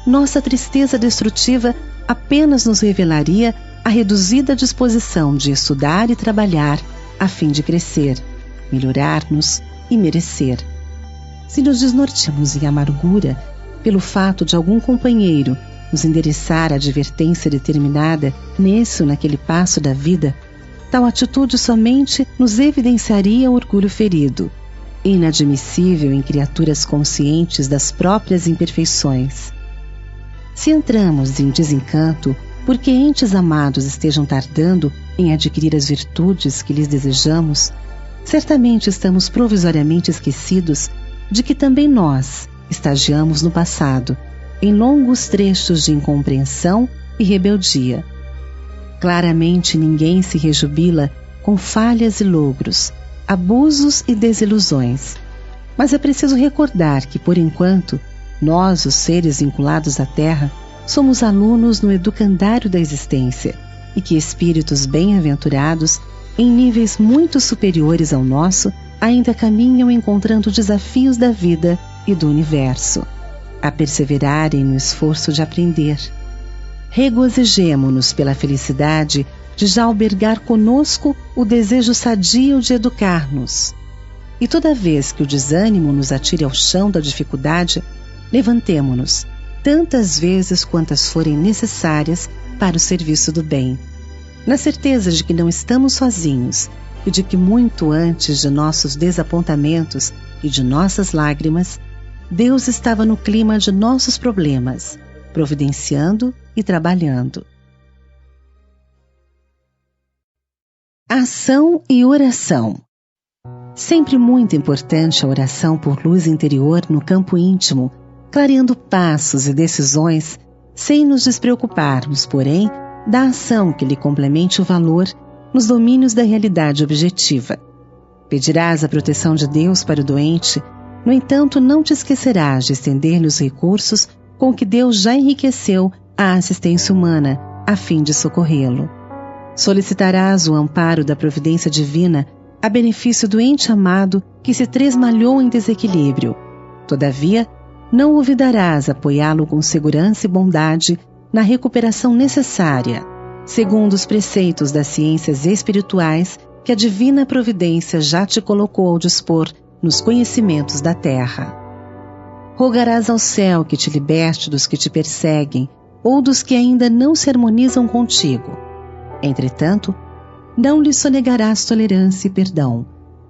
nossa tristeza destrutiva apenas nos revelaria a reduzida disposição de estudar e trabalhar a fim de crescer, melhorar-nos e merecer. Se nos desnorteamos em amargura pelo fato de algum companheiro nos endereçar a advertência determinada nesse ou naquele passo da vida, tal atitude somente nos evidenciaria o orgulho ferido, inadmissível em criaturas conscientes das próprias imperfeições. Se entramos em desencanto porque entes amados estejam tardando em adquirir as virtudes que lhes desejamos, certamente estamos provisoriamente esquecidos de que também nós estagiamos no passado, em longos trechos de incompreensão e rebeldia. Claramente ninguém se rejubila com falhas e logros, abusos e desilusões. Mas é preciso recordar que, por enquanto, nós, os seres vinculados à Terra, somos alunos no educandário da existência e que espíritos bem-aventurados, em níveis muito superiores ao nosso, ainda caminham encontrando desafios da vida e do universo, a perseverarem no esforço de aprender. Regozijemo-nos pela felicidade de já albergar conosco o desejo sadio de educar-nos. E toda vez que o desânimo nos atire ao chão da dificuldade, levantemo-nos, tantas vezes quantas forem necessárias para o serviço do bem, na certeza de que não estamos sozinhos e de que muito antes de nossos desapontamentos e de nossas lágrimas, Deus estava no clima de nossos problemas, providenciando e trabalhando. Ação e oração. Sempre muito importante a oração por luz interior no campo íntimo, clareando passos e decisões, sem nos despreocuparmos, porém, da ação que lhe complemente o valor nos domínios da realidade objetiva. Pedirás a proteção de Deus para o doente, no entanto, não te esquecerás de estender-lhe os recursos com que Deus já enriqueceu a assistência humana, a fim de socorrê-lo. Solicitarás o amparo da providência divina a benefício do ente amado que se tresmalhou em desequilíbrio. Todavia, não olvidarás apoiá-lo com segurança e bondade na recuperação necessária, segundo os preceitos das ciências espirituais que a divina providência já te colocou ao dispor nos conhecimentos da terra. Rogarás ao céu que te liberte dos que te perseguem ou dos que ainda não se harmonizam contigo. Entretanto, não lhe sonegarás tolerância e perdão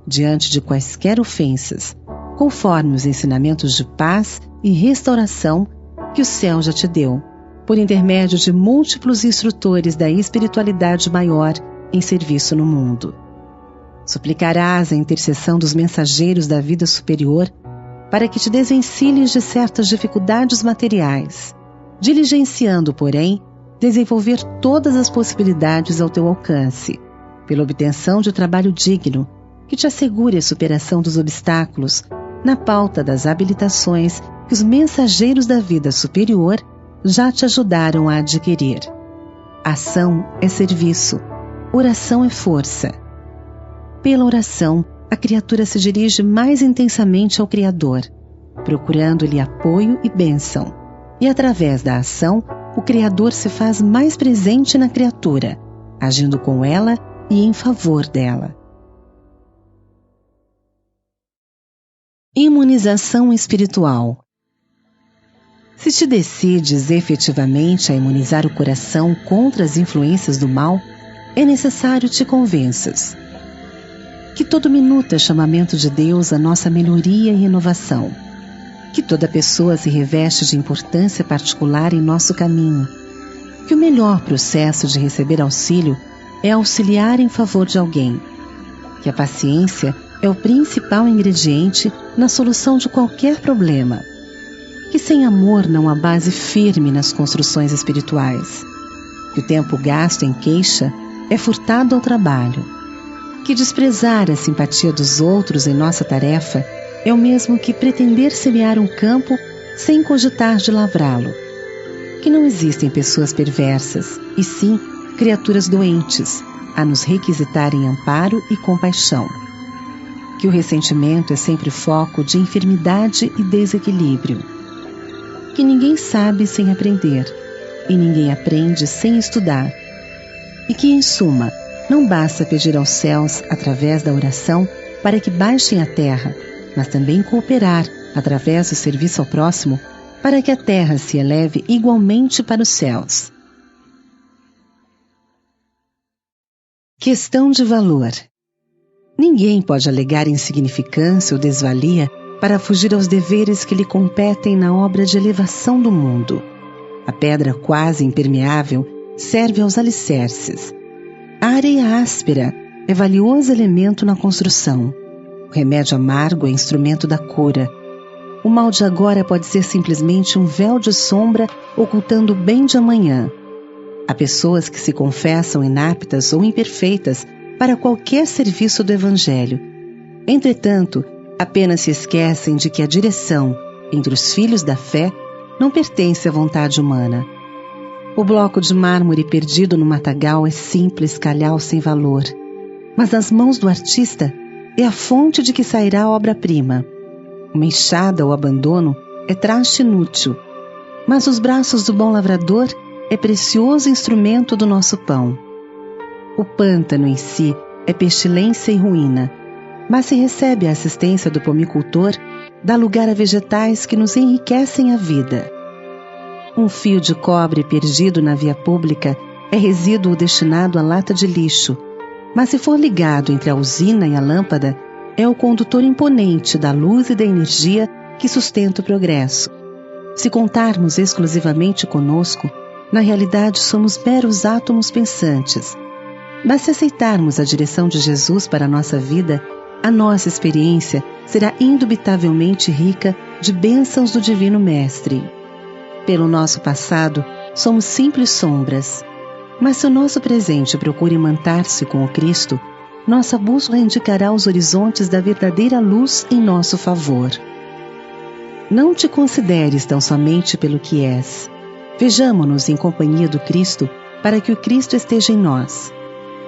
diante de quaisquer ofensas, conforme os ensinamentos de paz e restauração que o céu já te deu, por intermédio de múltiplos instrutores da espiritualidade maior em serviço no mundo. Suplicarás a intercessão dos mensageiros da vida superior para que te desvencilhes de certas dificuldades materiais, diligenciando, porém, desenvolver todas as possibilidades ao teu alcance, pela obtenção de trabalho digno que te assegure a superação dos obstáculos na pauta das habilitações que os mensageiros da vida superior já te ajudaram a adquirir. Ação é serviço, oração é força. Pela oração, a criatura se dirige mais intensamente ao Criador, procurando-lhe apoio e bênção, e através da ação, o Criador se faz mais presente na criatura, agindo com ela e em favor dela. Imunização espiritual. Se te decides efetivamente a imunizar o coração contra as influências do mal, é necessário te convenças que todo minuto é chamamento de Deus à nossa melhoria e renovação, que toda pessoa se reveste de importância particular em nosso caminho, que o melhor processo de receber auxílio é auxiliar em favor de alguém, que a paciência é o principal ingrediente na solução de qualquer problema, que sem amor não há base firme nas construções espirituais, que o tempo gasto em queixa é furtado ao trabalho, que desprezar a simpatia dos outros em nossa tarefa é o mesmo que pretender semear um campo sem cogitar de lavrá-lo, que não existem pessoas perversas, e sim criaturas doentes, a nos requisitarem amparo e compaixão, que o ressentimento é sempre foco de enfermidade e desequilíbrio, que ninguém sabe sem aprender, e ninguém aprende sem estudar, e que, em suma, não basta pedir aos céus, através da oração, para que baixem a terra, mas também cooperar, através do serviço ao próximo, para que a terra se eleve igualmente para os céus. Questão de valor. Ninguém pode alegar insignificância ou desvalia para fugir aos deveres que lhe competem na obra de elevação do mundo. A pedra quase impermeável serve aos alicerces. A areia áspera é valioso elemento na construção. O remédio amargo é instrumento da cura. O mal de agora pode ser simplesmente um véu de sombra ocultando o bem de amanhã. Há pessoas que se confessam inaptas ou imperfeitas para qualquer serviço do Evangelho. Entretanto, apenas se esquecem de que a direção entre os filhos da fé não pertence à vontade humana. O bloco de mármore perdido no matagal é simples calhau sem valor, mas nas mãos do artista é a fonte de que sairá a obra-prima. Uma enxada ou abandono é traste inútil, mas nos braços do bom lavrador é precioso instrumento do nosso pão. O pântano em si é pestilência e ruína, mas se recebe a assistência do pomicultor, dá lugar a vegetais que nos enriquecem a vida. Um fio de cobre perdido na via pública é resíduo destinado à lata de lixo, mas se for ligado entre a usina e a lâmpada, é o condutor imponente da luz e da energia que sustenta o progresso. Se contarmos exclusivamente conosco, na realidade somos meros átomos pensantes. Mas se aceitarmos a direção de Jesus para a nossa vida, a nossa experiência será indubitavelmente rica de bênçãos do Divino Mestre. Pelo nosso passado, somos simples sombras. Mas se o nosso presente procura imantar-se com o Cristo, nossa bússola indicará os horizontes da verdadeira luz em nosso favor. Não te consideres tão somente pelo que és. Vejamo-nos em companhia do Cristo para que o Cristo esteja em nós.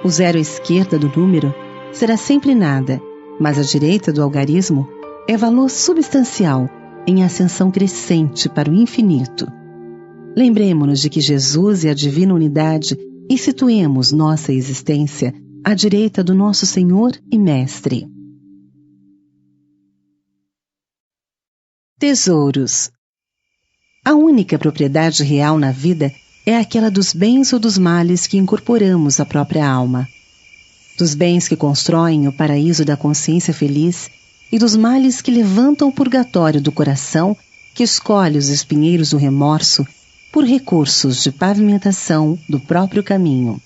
O zero à esquerda do número será sempre nada, mas à direita do algarismo é valor substancial em ascensão crescente para o infinito. Lembremo-nos de que Jesus é a divina unidade e situemos nossa existência à direita do nosso Senhor e Mestre. Tesouros. A única propriedade real na vida é aquela dos bens ou dos males que incorporamos à própria alma. Dos bens que constroem o paraíso da consciência feliz e dos males que levantam o purgatório do coração, que escolhe os espinheiros do remorso por recursos de pavimentação do próprio caminho.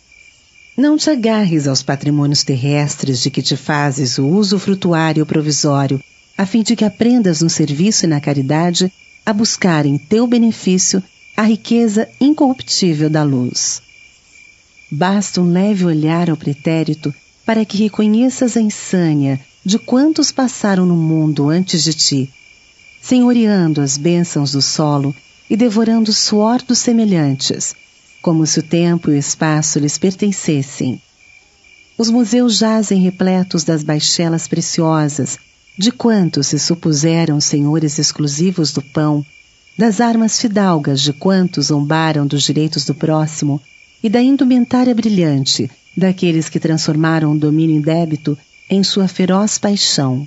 Não te agarres aos patrimônios terrestres de que te fazes o uso frutuário provisório, a fim de que aprendas no serviço e na caridade a buscar em teu benefício a riqueza incorruptível da luz. Basta um leve olhar ao pretérito para que reconheças a insânia de quantos passaram no mundo antes de ti, senhoreando as bênçãos do solo e devorando o suor dos semelhantes, como se o tempo e o espaço lhes pertencessem. Os museus jazem repletos das baixelas preciosas, de quantos se supuseram senhores exclusivos do pão, das armas fidalgas de quantos zombaram dos direitos do próximo e da indumentária brilhante daqueles que transformaram o domínio indébito em sua feroz paixão.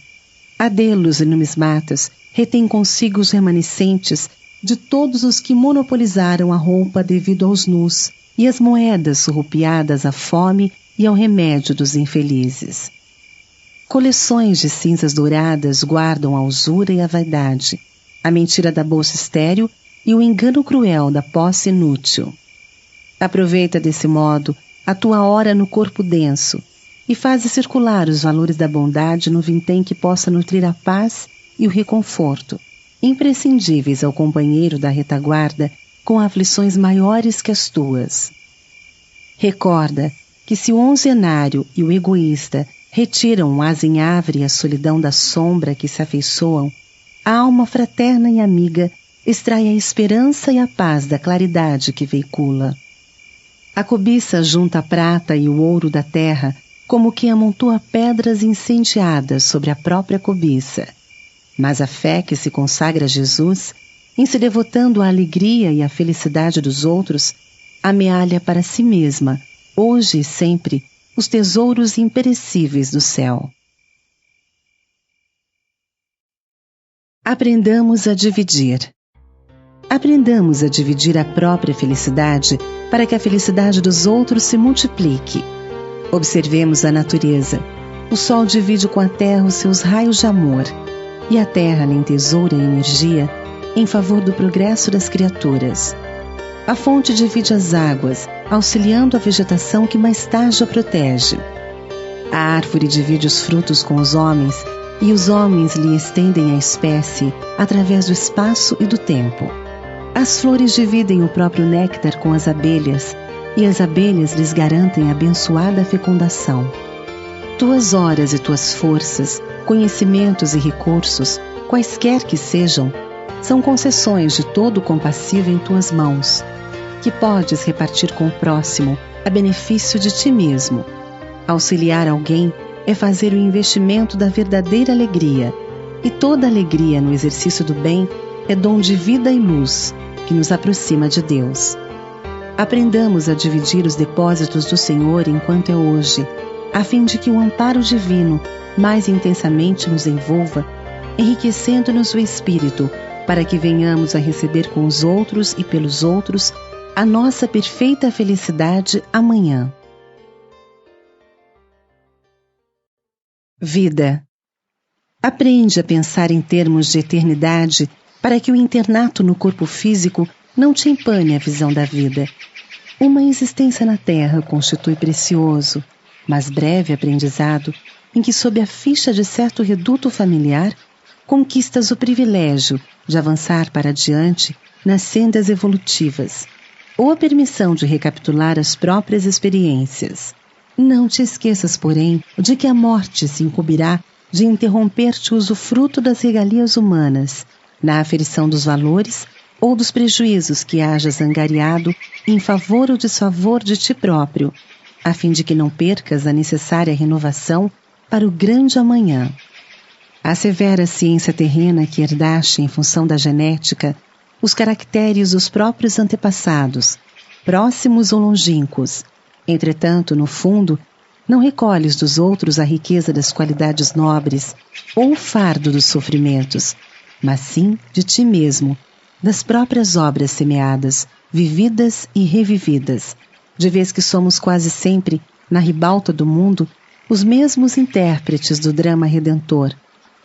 Adelos e numismatas retêm consigo os remanescentes de todos os que monopolizaram a roupa devido aos nus e as moedas surrupiadas à fome e ao remédio dos infelizes. Coleções de cinzas douradas guardam a usura e a vaidade, a mentira da bolsa estéril e o engano cruel da posse inútil. Aproveita desse modo a tua hora no corpo denso e faze circular os valores da bondade no vintém que possa nutrir a paz e o reconforto, imprescindíveis ao companheiro da retaguarda com aflições maiores que as tuas. Recorda que se o onzenário e o egoísta retiram o azinhavre e a solidão da sombra que se afeiçoam, a alma fraterna e amiga extrai a esperança e a paz da claridade que veicula. A cobiça junta a prata e o ouro da terra, como quem amontoa pedras incendiadas sobre a própria cobiça. Mas a fé que se consagra a Jesus, em se devotando à alegria e à felicidade dos outros, amealha para si mesma, hoje e sempre, os tesouros imperecíveis do céu. Aprendamos a dividir. Aprendamos a dividir a própria felicidade para que a felicidade dos outros se multiplique. Observemos a natureza. O sol divide com a terra os seus raios de amor, e a terra lhe entesoura a energia em favor do progresso das criaturas. A fonte divide as águas, auxiliando a vegetação que mais tarde a protege. A árvore divide os frutos com os homens, e os homens lhe estendem a espécie através do espaço e do tempo. As flores dividem o próprio néctar com as abelhas, e as abelhas lhes garantem a abençoada fecundação. Tuas horas e tuas forças, conhecimentos e recursos, quaisquer que sejam, são concessões de todo o compassivo em tuas mãos, que podes repartir com o próximo a benefício de ti mesmo. Auxiliar alguém é fazer o investimento da verdadeira alegria, e toda alegria no exercício do bem é dom de vida e luz, que nos aproxima de Deus. Aprendamos a dividir os depósitos do Senhor enquanto é hoje, a fim de que o amparo divino mais intensamente nos envolva, enriquecendo-nos o espírito, para que venhamos a receber com os outros e pelos outros a nossa perfeita felicidade amanhã. Vida. Aprende a pensar em termos de eternidade para que o internato no corpo físico não te empane a visão da vida. Uma existência na Terra constitui precioso, mas breve aprendizado em que, sob a ficha de certo reduto familiar, conquistas o privilégio de avançar para adiante nas sendas evolutivas, ou a permissão de recapitular as próprias experiências. Não te esqueças, porém, de que a morte se incumbirá de interromper-te o usufruto das regalias humanas, na aferição dos valores ou dos prejuízos que hajas angariado em favor ou desfavor de ti próprio, a fim de que não percas a necessária renovação para o grande amanhã. A severa ciência terrena que herdaste em função da genética, os caracteres dos próprios antepassados, próximos ou longínquos. Entretanto, no fundo, não recolhes dos outros a riqueza das qualidades nobres ou o fardo dos sofrimentos, mas sim de ti mesmo, das próprias obras semeadas, vividas e revividas, de vez que somos quase sempre, na ribalta do mundo, os mesmos intérpretes do drama redentor,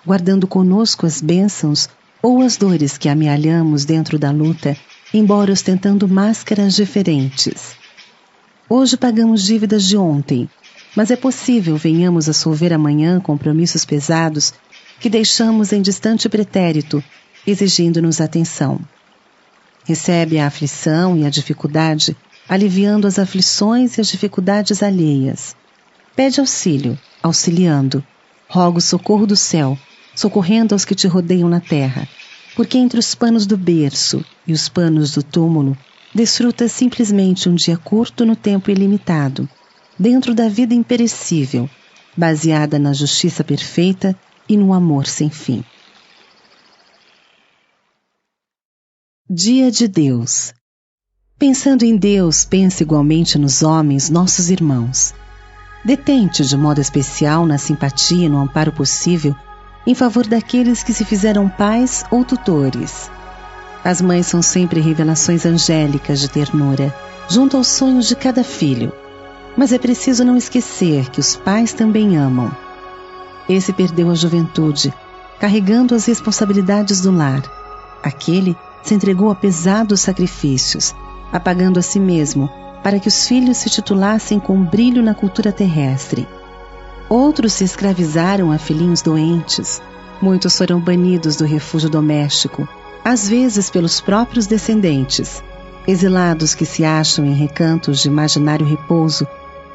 guardando conosco as bênçãos ou as dores que amealhamos dentro da luta, embora ostentando máscaras diferentes. Hoje pagamos dívidas de ontem, mas é possível venhamos a solver amanhã compromissos pesados que deixamos em distante pretérito, exigindo-nos atenção. Recebe a aflição e a dificuldade, aliviando as aflições e as dificuldades alheias. Pede auxílio, auxiliando. Roga o socorro do céu, socorrendo aos que te rodeiam na terra, porque entre os panos do berço e os panos do túmulo, desfrutas simplesmente um dia curto no tempo ilimitado, dentro da vida imperecível, baseada na justiça perfeita e no amor sem fim. Dia de Deus. Pensando em Deus, pensa igualmente nos homens, nossos irmãos. Detente de modo especial na simpatia e no amparo possível em favor daqueles que se fizeram pais ou tutores. As mães são sempre revelações angélicas de ternura, junto aos sonhos de cada filho. Mas é preciso não esquecer que os pais também amam. Esse perdeu a juventude, carregando as responsabilidades do lar. Aquele se entregou a pesados sacrifícios, apagando a si mesmo, para que os filhos se titulassem com brilho na cultura terrestre. Outros se escravizaram a filhinhos doentes. Muitos foram banidos do refúgio doméstico, às vezes pelos próprios descendentes, exilados que se acham em recantos de imaginário repouso,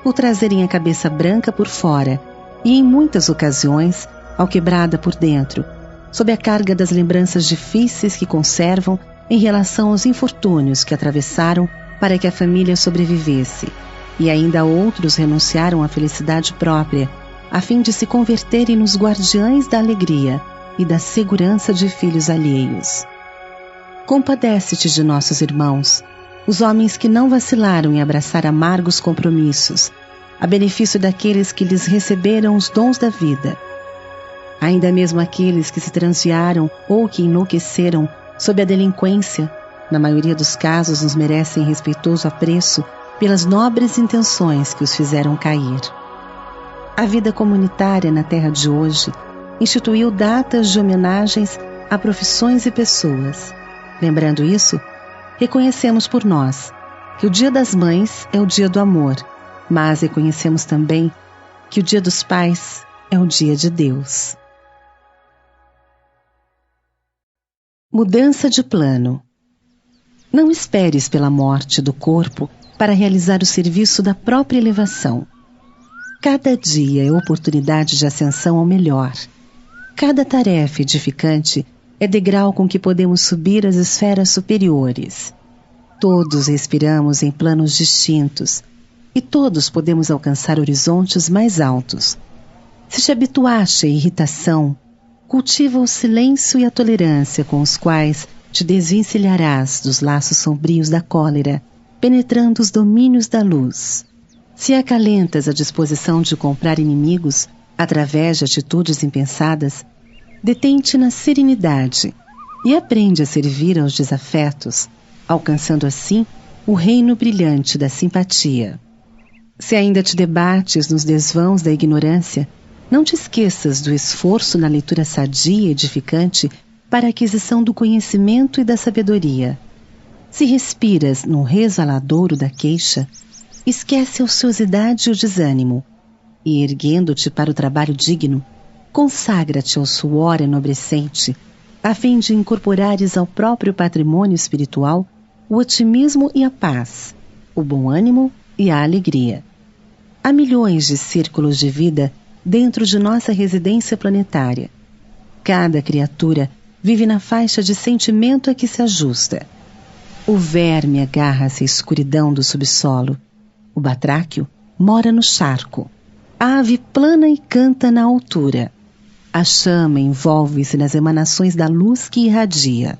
por trazerem a cabeça branca por fora e, em muitas ocasiões, alquebrada por dentro, sob a carga das lembranças difíceis que conservam em relação aos infortúnios que atravessaram para que a família sobrevivesse. E ainda outros renunciaram à felicidade própria, a fim de se converterem nos guardiães da alegria e da segurança de filhos alheios. Compadece-te de nossos irmãos, os homens que não vacilaram em abraçar amargos compromissos, a benefício daqueles que lhes receberam os dons da vida. Ainda mesmo aqueles que se transviaram ou que enlouqueceram sob a delinquência, na maioria dos casos nos merecem respeitoso apreço pelas nobres intenções que os fizeram cair. A vida comunitária na terra de hoje instituiu datas de homenagens a profissões e pessoas. Lembrando isso, reconhecemos por nós que o Dia das Mães é o dia do amor, mas reconhecemos também que o Dia dos Pais é o dia de Deus. Mudança de plano. Não esperes pela morte do corpo para realizar o serviço da própria elevação. Cada dia é oportunidade de ascensão ao melhor. Cada tarefa edificante é degrau com que podemos subir às esferas superiores. Todos respiramos em planos distintos e todos podemos alcançar horizontes mais altos. Se te habituaste à irritação, cultiva o silêncio e a tolerância com os quais te desvencilharás dos laços sombrios da cólera, penetrando os domínios da luz. Se acalentas a disposição de comprar inimigos através de atitudes impensadas, detém-te na serenidade e aprende a servir aos desafetos, alcançando assim o reino brilhante da simpatia. Se ainda te debates nos desvãos da ignorância, não te esqueças do esforço na leitura sadia e edificante para a aquisição do conhecimento e da sabedoria. Se respiras no resvaladouro da queixa, esquece a ociosidade e o desânimo, e erguendo-te para o trabalho digno, consagra-te ao suor enobrecente, a fim de incorporares ao próprio patrimônio espiritual o otimismo e a paz, o bom ânimo e a alegria. Há milhões de círculos de vida dentro de nossa residência planetária. Cada criatura vive na faixa de sentimento a que se ajusta. O verme agarra-se à escuridão do subsolo. O batráquio mora no charco. A ave plana e canta na altura. A chama envolve-se nas emanações da luz que irradia.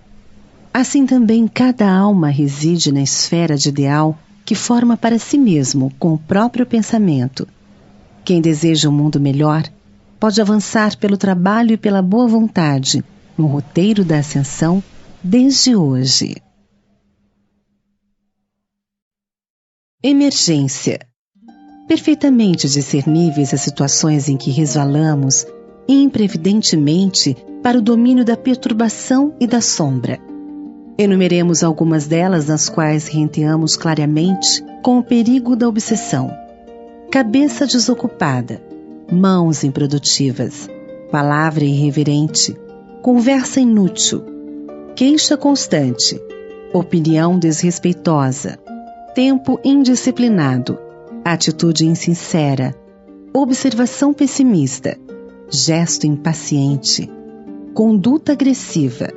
Assim também cada alma reside na esfera de ideal que forma para si mesmo com o próprio pensamento. Quem deseja um mundo melhor pode avançar pelo trabalho e pela boa vontade no roteiro da ascensão desde hoje. Emergência. Perfeitamente discerníveis as situações em que resvalamos imprevidentemente para o domínio da perturbação e da sombra. Enumeremos algumas delas nas quais renteamos claramente com o perigo da obsessão. Cabeça desocupada, mãos improdutivas, palavra irreverente, conversa inútil, queixa constante, opinião desrespeitosa, tempo indisciplinado, atitude insincera, observação pessimista, gesto impaciente, conduta agressiva,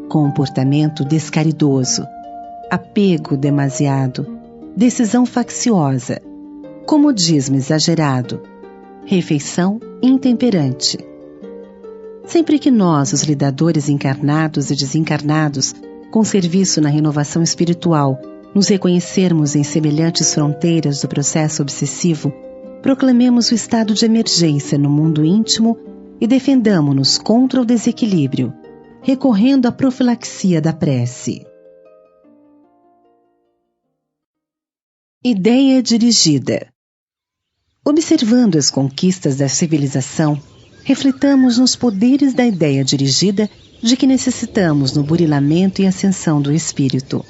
comportamento descaridoso, apego demasiado, decisão facciosa, comodismo exagerado, refeição intemperante. Sempre que nós, os lidadores encarnados e desencarnados, com serviço na renovação espiritual, nos reconhecermos em semelhantes fronteiras do processo obsessivo, proclamemos o estado de emergência no mundo íntimo e defendamo-nos contra o desequilíbrio, recorrendo à profilaxia da prece. Ideia dirigida. Observando as conquistas da civilização, refletamos nos poderes da ideia dirigida de que necessitamos no burilamento e ascensão do espírito.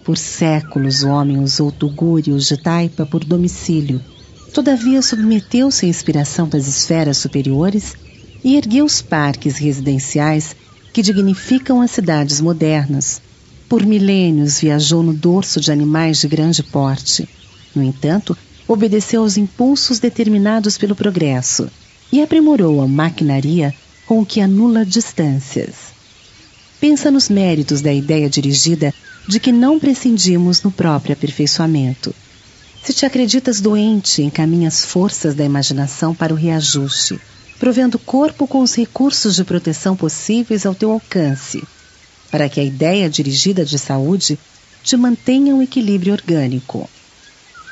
Por séculos o homem usou tugúrios de taipa por domicílio, todavia submeteu-se à inspiração das esferas superiores e ergueu os parques residenciais que dignificam as cidades modernas. Por milênios viajou no dorso de animais de grande porte. No entanto, obedeceu aos impulsos determinados pelo progresso e aprimorou a maquinaria com o que anula distâncias. Pensa nos méritos da ideia dirigida de que não prescindimos no próprio aperfeiçoamento. Se te acreditas doente, encaminha as forças da imaginação para o reajuste, provendo o corpo com os recursos de proteção possíveis ao teu alcance, para que a ideia dirigida de saúde te mantenha um equilíbrio orgânico.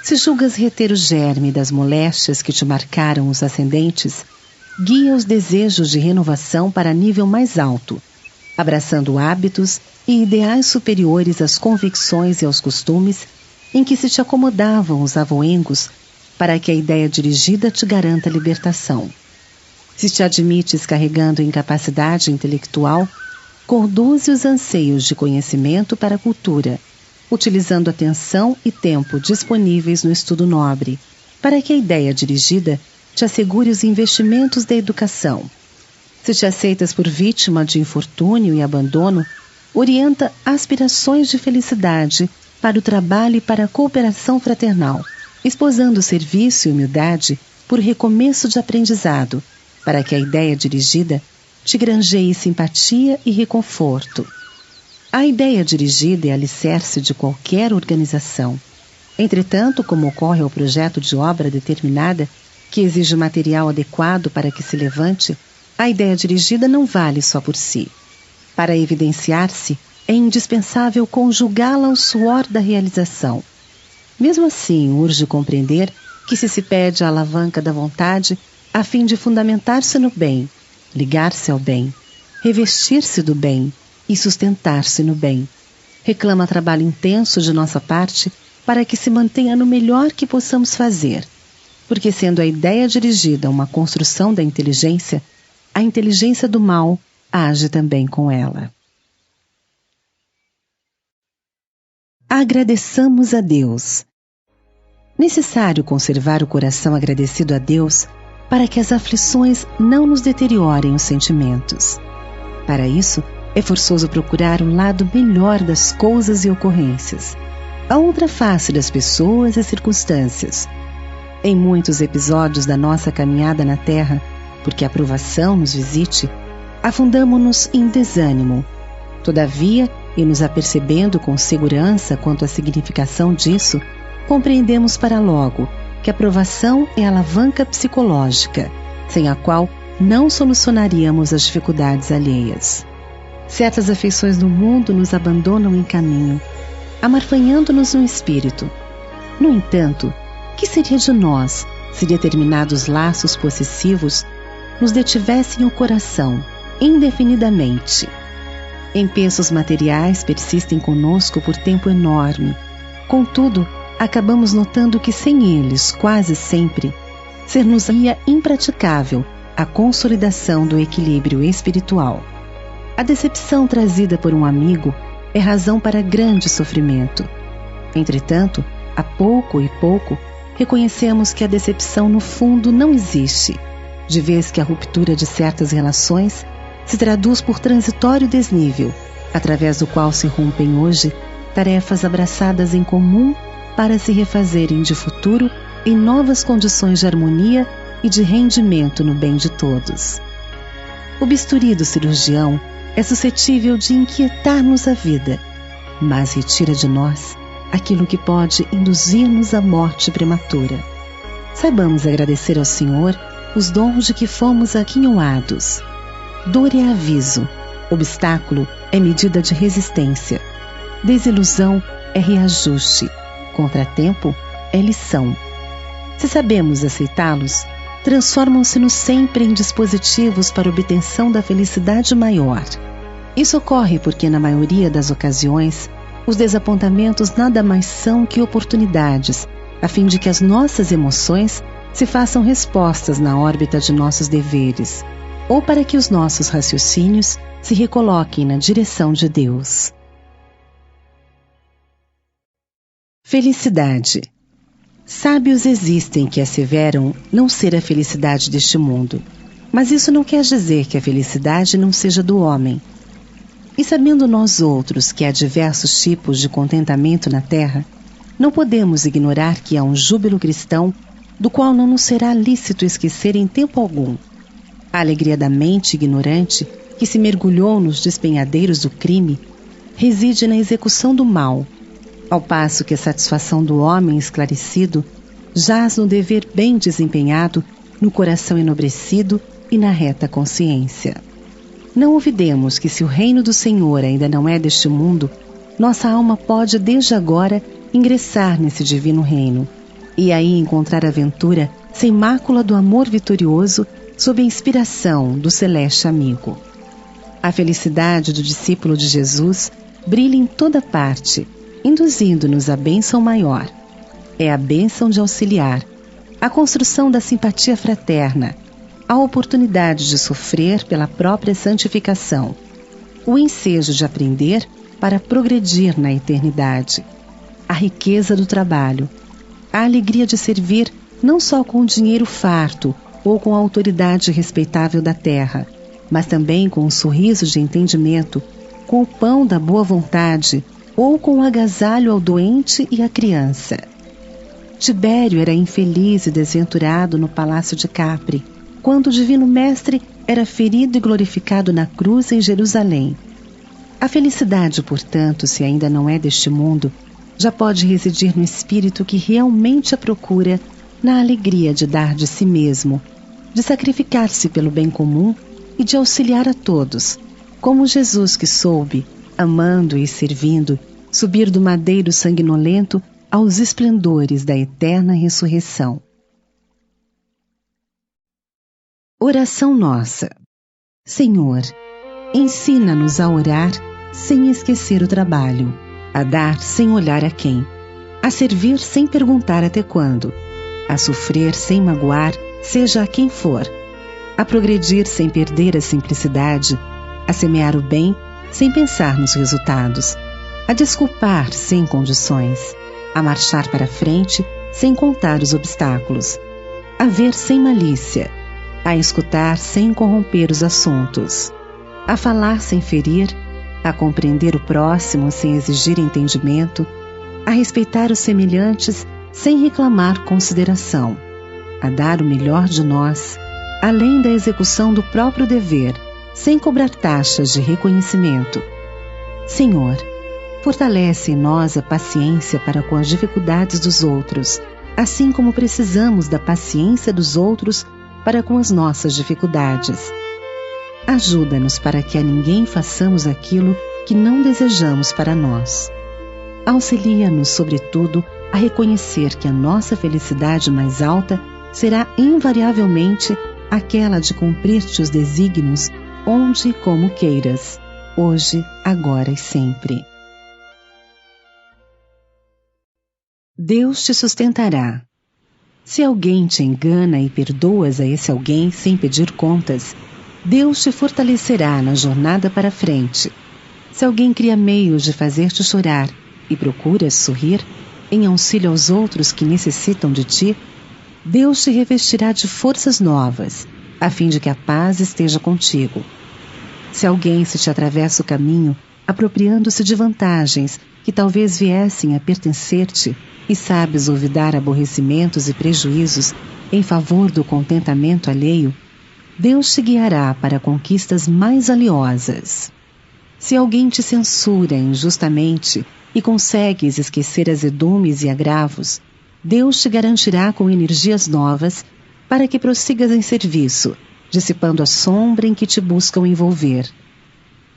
Se julgas reter o germe das moléstias que te marcaram os ascendentes, guia os desejos de renovação para nível mais alto, abraçando hábitos e ideais superiores às convicções e aos costumes em que se te acomodavam os avoengos, para que a ideia dirigida te garanta libertação. Se te admites carregando incapacidade intelectual, conduze os anseios de conhecimento para a cultura, utilizando atenção e tempo disponíveis no estudo nobre, para que a ideia dirigida te assegure os investimentos da educação. Se te aceitas por vítima de infortúnio e abandono, orienta aspirações de felicidade para o trabalho e para a cooperação fraternal, esposando serviço e humildade por recomeço de aprendizado, para que a ideia dirigida te granjeie simpatia e reconforto. A ideia dirigida é alicerce de qualquer organização. Entretanto, como ocorre ao projeto de obra determinada, que exige material adequado para que se levante, a ideia dirigida não vale só por si. Para evidenciar-se, é indispensável conjugá-la ao suor da realização. Mesmo assim, urge compreender que se pede a alavanca da vontade a fim de fundamentar-se no bem, ligar-se ao bem, revestir-se do bem e sustentar-se no bem. Reclama trabalho intenso de nossa parte para que se mantenha no melhor que possamos fazer, porque sendo a ideia dirigida uma construção da inteligência, a inteligência do mal age também com ela. Agradeçamos a Deus. Necessário conservar o coração agradecido a Deus para que as aflições não nos deteriorem os sentimentos. Para isso, é forçoso procurar o lado melhor das coisas e ocorrências, a outra face das pessoas e circunstâncias. Em muitos episódios da nossa caminhada na Terra, porque a provação nos visite, afundamo-nos em desânimo. Todavia, e nos apercebendo com segurança quanto à significação disso, compreendemos para logo que a provação é a alavanca psicológica, sem a qual não solucionaríamos as dificuldades alheias. Certas afeições do mundo nos abandonam em caminho, amarfanhando-nos no espírito. No entanto, que seria de nós se determinados laços possessivos nos detivessem o coração indefinidamente? Empenços materiais persistem conosco por tempo enorme. Contudo, acabamos notando que sem eles, quase sempre, ser-nos-ia impraticável a consolidação do equilíbrio espiritual. A decepção trazida por um amigo é razão para grande sofrimento. Entretanto, a pouco e pouco, reconhecemos que a decepção no fundo não existe, de vez que a ruptura de certas relações se traduz por transitório desnível, através do qual se rompem hoje tarefas abraçadas em comum para se refazerem de futuro em novas condições de harmonia e de rendimento no bem de todos. O bisturi do cirurgião é suscetível de inquietar-nos a vida, mas retira de nós aquilo que pode induzir-nos à morte prematura. Saibamos agradecer ao Senhor os dons de que fomos aquinhoados. Dor é aviso, obstáculo é medida de resistência, desilusão é reajuste, contratempo é lição. Se sabemos aceitá-los, transformam-se-nos sempre em dispositivos para a obtenção da felicidade maior. Isso ocorre porque, na maioria das ocasiões, os desapontamentos nada mais são que oportunidades, a fim de que as nossas emoções se façam respostas na órbita de nossos deveres, ou para que os nossos raciocínios se recoloquem na direção de Deus. Felicidade. Sábios existem que asseveram não ser a felicidade deste mundo, mas isso não quer dizer que a felicidade não seja do homem. E sabendo nós outros que há diversos tipos de contentamento na terra, não podemos ignorar que há um júbilo cristão do qual não nos será lícito esquecer em tempo algum. A alegria da mente ignorante, que se mergulhou nos despenhadeiros do crime, reside na execução do mal, ao passo que a satisfação do homem esclarecido jaz no dever bem desempenhado, no coração enobrecido e na reta consciência. Não olvidemos que, se o reino do Senhor ainda não é deste mundo, nossa alma pode desde agora ingressar nesse divino reino e aí encontrar aventura sem mácula do amor vitorioso sob a inspiração do celeste amigo. A felicidade do discípulo de Jesus brilha em toda parte, induzindo-nos à bênção maior. É a bênção de auxiliar, a construção da simpatia fraterna, a oportunidade de sofrer pela própria santificação, o ensejo de aprender para progredir na eternidade, a riqueza do trabalho, a alegria de servir não só com o dinheiro farto ou com a autoridade respeitável da terra, mas também com o sorriso de entendimento, com o pão da boa vontade ou com o agasalho ao doente e à criança. Tibério era infeliz e desventurado no palácio de Capri, quando o divino mestre era ferido e glorificado na cruz em Jerusalém. A felicidade, portanto, se ainda não é deste mundo, já pode residir no espírito que realmente a procura, na alegria de dar de si mesmo, de sacrificar-se pelo bem comum e de auxiliar a todos, como Jesus que soube, amando e servindo, subir do madeiro sanguinolento aos esplendores da eterna ressurreição. Oração nossa. Senhor, ensina-nos a orar sem esquecer o trabalho, a dar sem olhar a quem, a servir sem perguntar até quando, a sofrer sem magoar, seja a quem for, a progredir sem perder a simplicidade, a semear o bem sem pensar nos resultados, a desculpar sem condições, a marchar para frente sem contar os obstáculos, a ver sem malícia, a escutar sem corromper os assuntos, a falar sem ferir, a compreender o próximo sem exigir entendimento, a respeitar os semelhantes sem reclamar consideração, a dar o melhor de nós, além da execução do próprio dever, sem cobrar taxas de reconhecimento. Senhor, fortalece em nós a paciência para com as dificuldades dos outros, assim como precisamos da paciência dos outros para com as nossas dificuldades. Ajuda-nos para que a ninguém façamos aquilo que não desejamos para nós. Auxilia-nos, sobretudo, a reconhecer que a nossa felicidade mais alta será invariavelmente aquela de cumprir-te os desígnios onde e como queiras, hoje, agora e sempre. Deus te sustentará. Se alguém te engana e perdoas a esse alguém sem pedir contas, Deus te fortalecerá na jornada para frente. Se alguém cria meios de fazer-te chorar e procuras sorrir, em auxílio aos outros que necessitam de ti, Deus te revestirá de forças novas, a fim de que a paz esteja contigo. Se alguém se te atravessa o caminho, apropriando-se de vantagens que talvez viessem a pertencer-te, e sabes olvidar aborrecimentos e prejuízos em favor do contentamento alheio, Deus te guiará para conquistas mais valiosas. Se alguém te censura injustamente e consegues esquecer azedumes e agravos, Deus te garantirá com energias novas para que prossigas em serviço, dissipando a sombra em que te buscam envolver.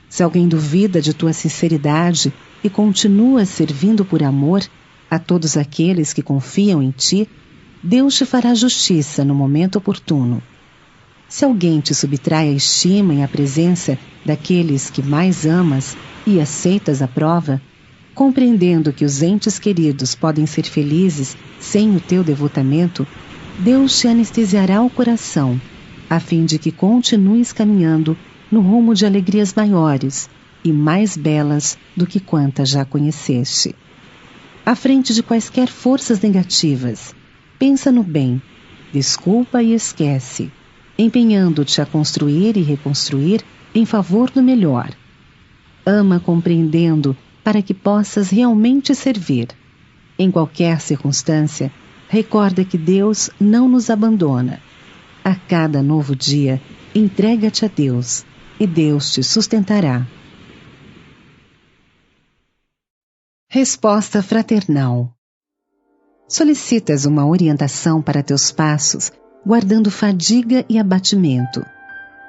Se alguém duvida de tua sinceridade e continua servindo por amor a todos aqueles que confiam em ti, Deus te fará justiça no momento oportuno. Se alguém te subtrai a estima e a presença daqueles que mais amas e aceitas a prova, compreendendo que os entes queridos podem ser felizes sem o teu devotamento, Deus te anestesiará o coração, a fim de que continues caminhando no rumo de alegrias maiores e mais belas do que quantas já conheceste. À frente de quaisquer forças negativas, pensa no bem, desculpa e esquece, empenhando-te a construir e reconstruir em favor do melhor. Ama compreendendo para que possas realmente servir. Em qualquer circunstância, recorda que Deus não nos abandona. A cada novo dia, entrega-te a Deus, e Deus te sustentará. Resposta fraternal. Solicitas uma orientação para teus passos, guardando fadiga e abatimento.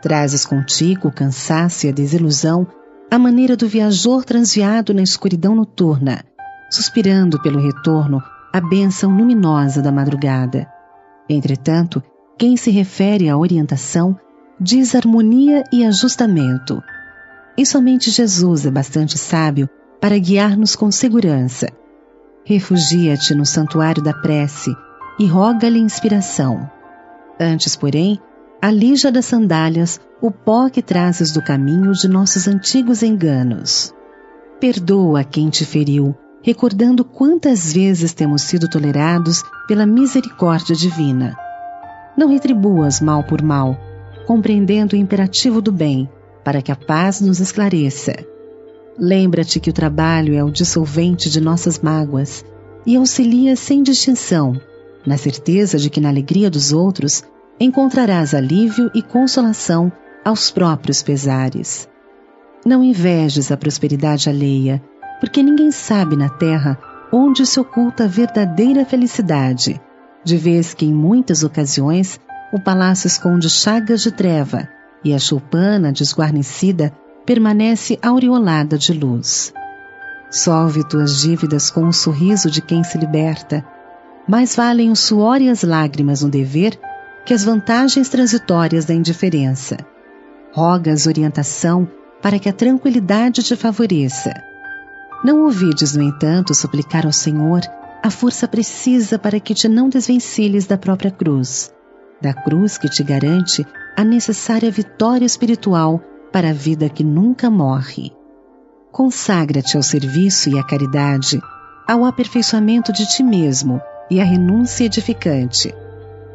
Trazes contigo o cansaço e a desilusão, à maneira do viajor transviado na escuridão noturna, suspirando pelo retorno a bênção luminosa da madrugada. Entretanto, quem se refere à orientação diz harmonia e ajustamento. E somente Jesus é bastante sábio para guiar-nos com segurança. Refugia-te no santuário da prece e roga-lhe inspiração. Antes, porém, alija das sandálias o pó que trazes do caminho de nossos antigos enganos. Perdoa quem te feriu, recordando quantas vezes temos sido tolerados pela misericórdia divina. Não retribuas mal por mal, compreendendo o imperativo do bem, para que a paz nos esclareça. Lembra-te que o trabalho é o dissolvente de nossas mágoas e auxilia sem distinção, na certeza de que na alegria dos outros encontrarás alívio e consolação aos próprios pesares. Não invejes a prosperidade alheia, porque ninguém sabe na terra onde se oculta a verdadeira felicidade, de vez que em muitas ocasiões o palácio esconde chagas de treva e a choupana desguarnecida permanece aureolada de luz. Solve tuas dívidas com o sorriso de quem se liberta. Mais valem o suor e as lágrimas no dever que as vantagens transitórias da indiferença. Rogas orientação para que a tranquilidade te favoreça. Não ouvides, no entanto, suplicar ao Senhor a força precisa para que te não desvencilhes da própria cruz, da cruz que te garante a necessária vitória espiritual para a vida que nunca morre. Consagra-te ao serviço e à caridade, ao aperfeiçoamento de ti mesmo e à renúncia edificante.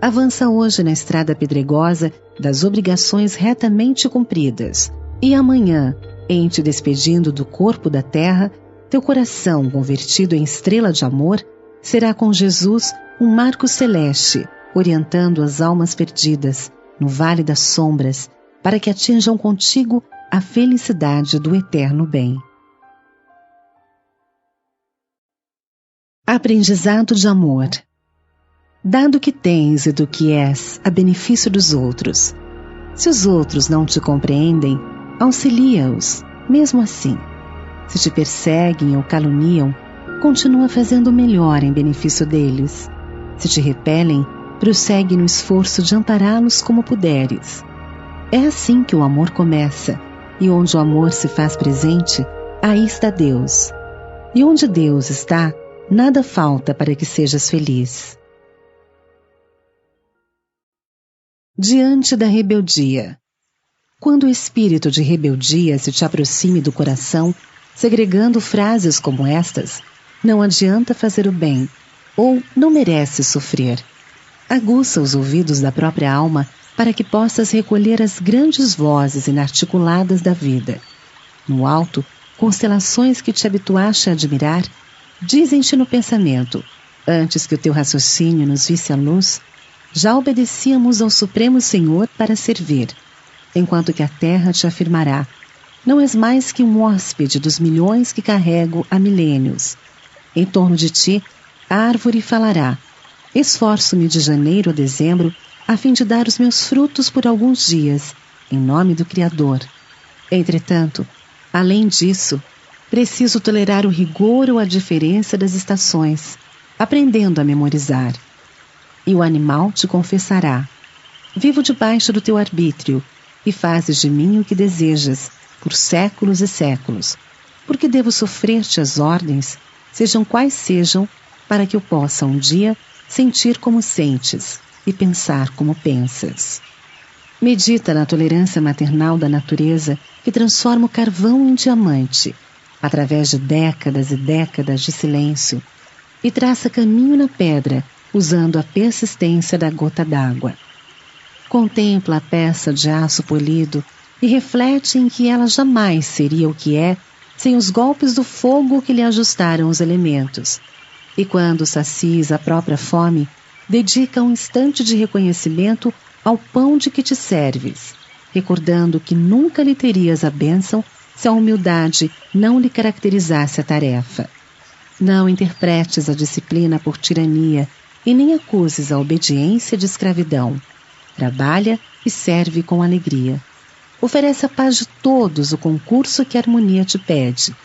Avança hoje na estrada pedregosa das obrigações retamente cumpridas, e amanhã, em te despedindo do corpo da terra, teu coração, convertido em estrela de amor, será com Jesus um marco celeste, orientando as almas perdidas no vale das sombras, para que atinjam contigo a felicidade do eterno bem. Aprendizado de amor. Dado que tens e do que és a benefício dos outros, se os outros não te compreendem, auxilia-os, mesmo assim. Se te perseguem ou caluniam, continua fazendo o melhor em benefício deles. Se te repelem, prossegue no esforço de ampará-los como puderes. É assim que o amor começa, e onde o amor se faz presente, aí está Deus. E onde Deus está, nada falta para que sejas feliz. Diante da rebeldia. Quando o espírito de rebeldia se te aproxime do coração, segregando frases como estas, não adianta fazer o bem, ou não mereces sofrer. Aguça os ouvidos da própria alma para que possas recolher as grandes vozes inarticuladas da vida. No alto, constelações que te habituaste a admirar, dizem-te no pensamento, antes que o teu raciocínio nos visse a luz, já obedecíamos ao Supremo Senhor para servir, enquanto que a terra te afirmará, não és mais que um hóspede dos milhões que carrego há milênios. Em torno de ti, a árvore falará, esforço-me de janeiro a dezembro a fim de dar os meus frutos por alguns dias, em nome do Criador. Entretanto, além disso, preciso tolerar o rigor ou a diferença das estações, aprendendo a memorizar. E o animal te confessará, Vivo debaixo do teu arbítrio, e fazes de mim o que desejas, por séculos e séculos, porque devo sofrer-te as ordens, sejam quais sejam, para que eu possa um dia sentir como sentes e pensar como pensas. Medita na tolerância maternal da natureza que transforma o carvão em diamante, através de décadas e décadas de silêncio, e traça caminho na pedra, usando a persistência da gota d'água. Contempla a peça de aço polido e reflete em que ela jamais seria o que é sem os golpes do fogo que lhe ajustaram os elementos. E quando sacies a própria fome, dedica um instante de reconhecimento ao pão de que te serves, recordando que nunca lhe terias a bênção se a humildade não lhe caracterizasse a tarefa. Não interpretes a disciplina por tirania e nem acuses a obediência de escravidão. Trabalha e serve com alegria. Oferece a paz de todos o concurso que a harmonia te pede.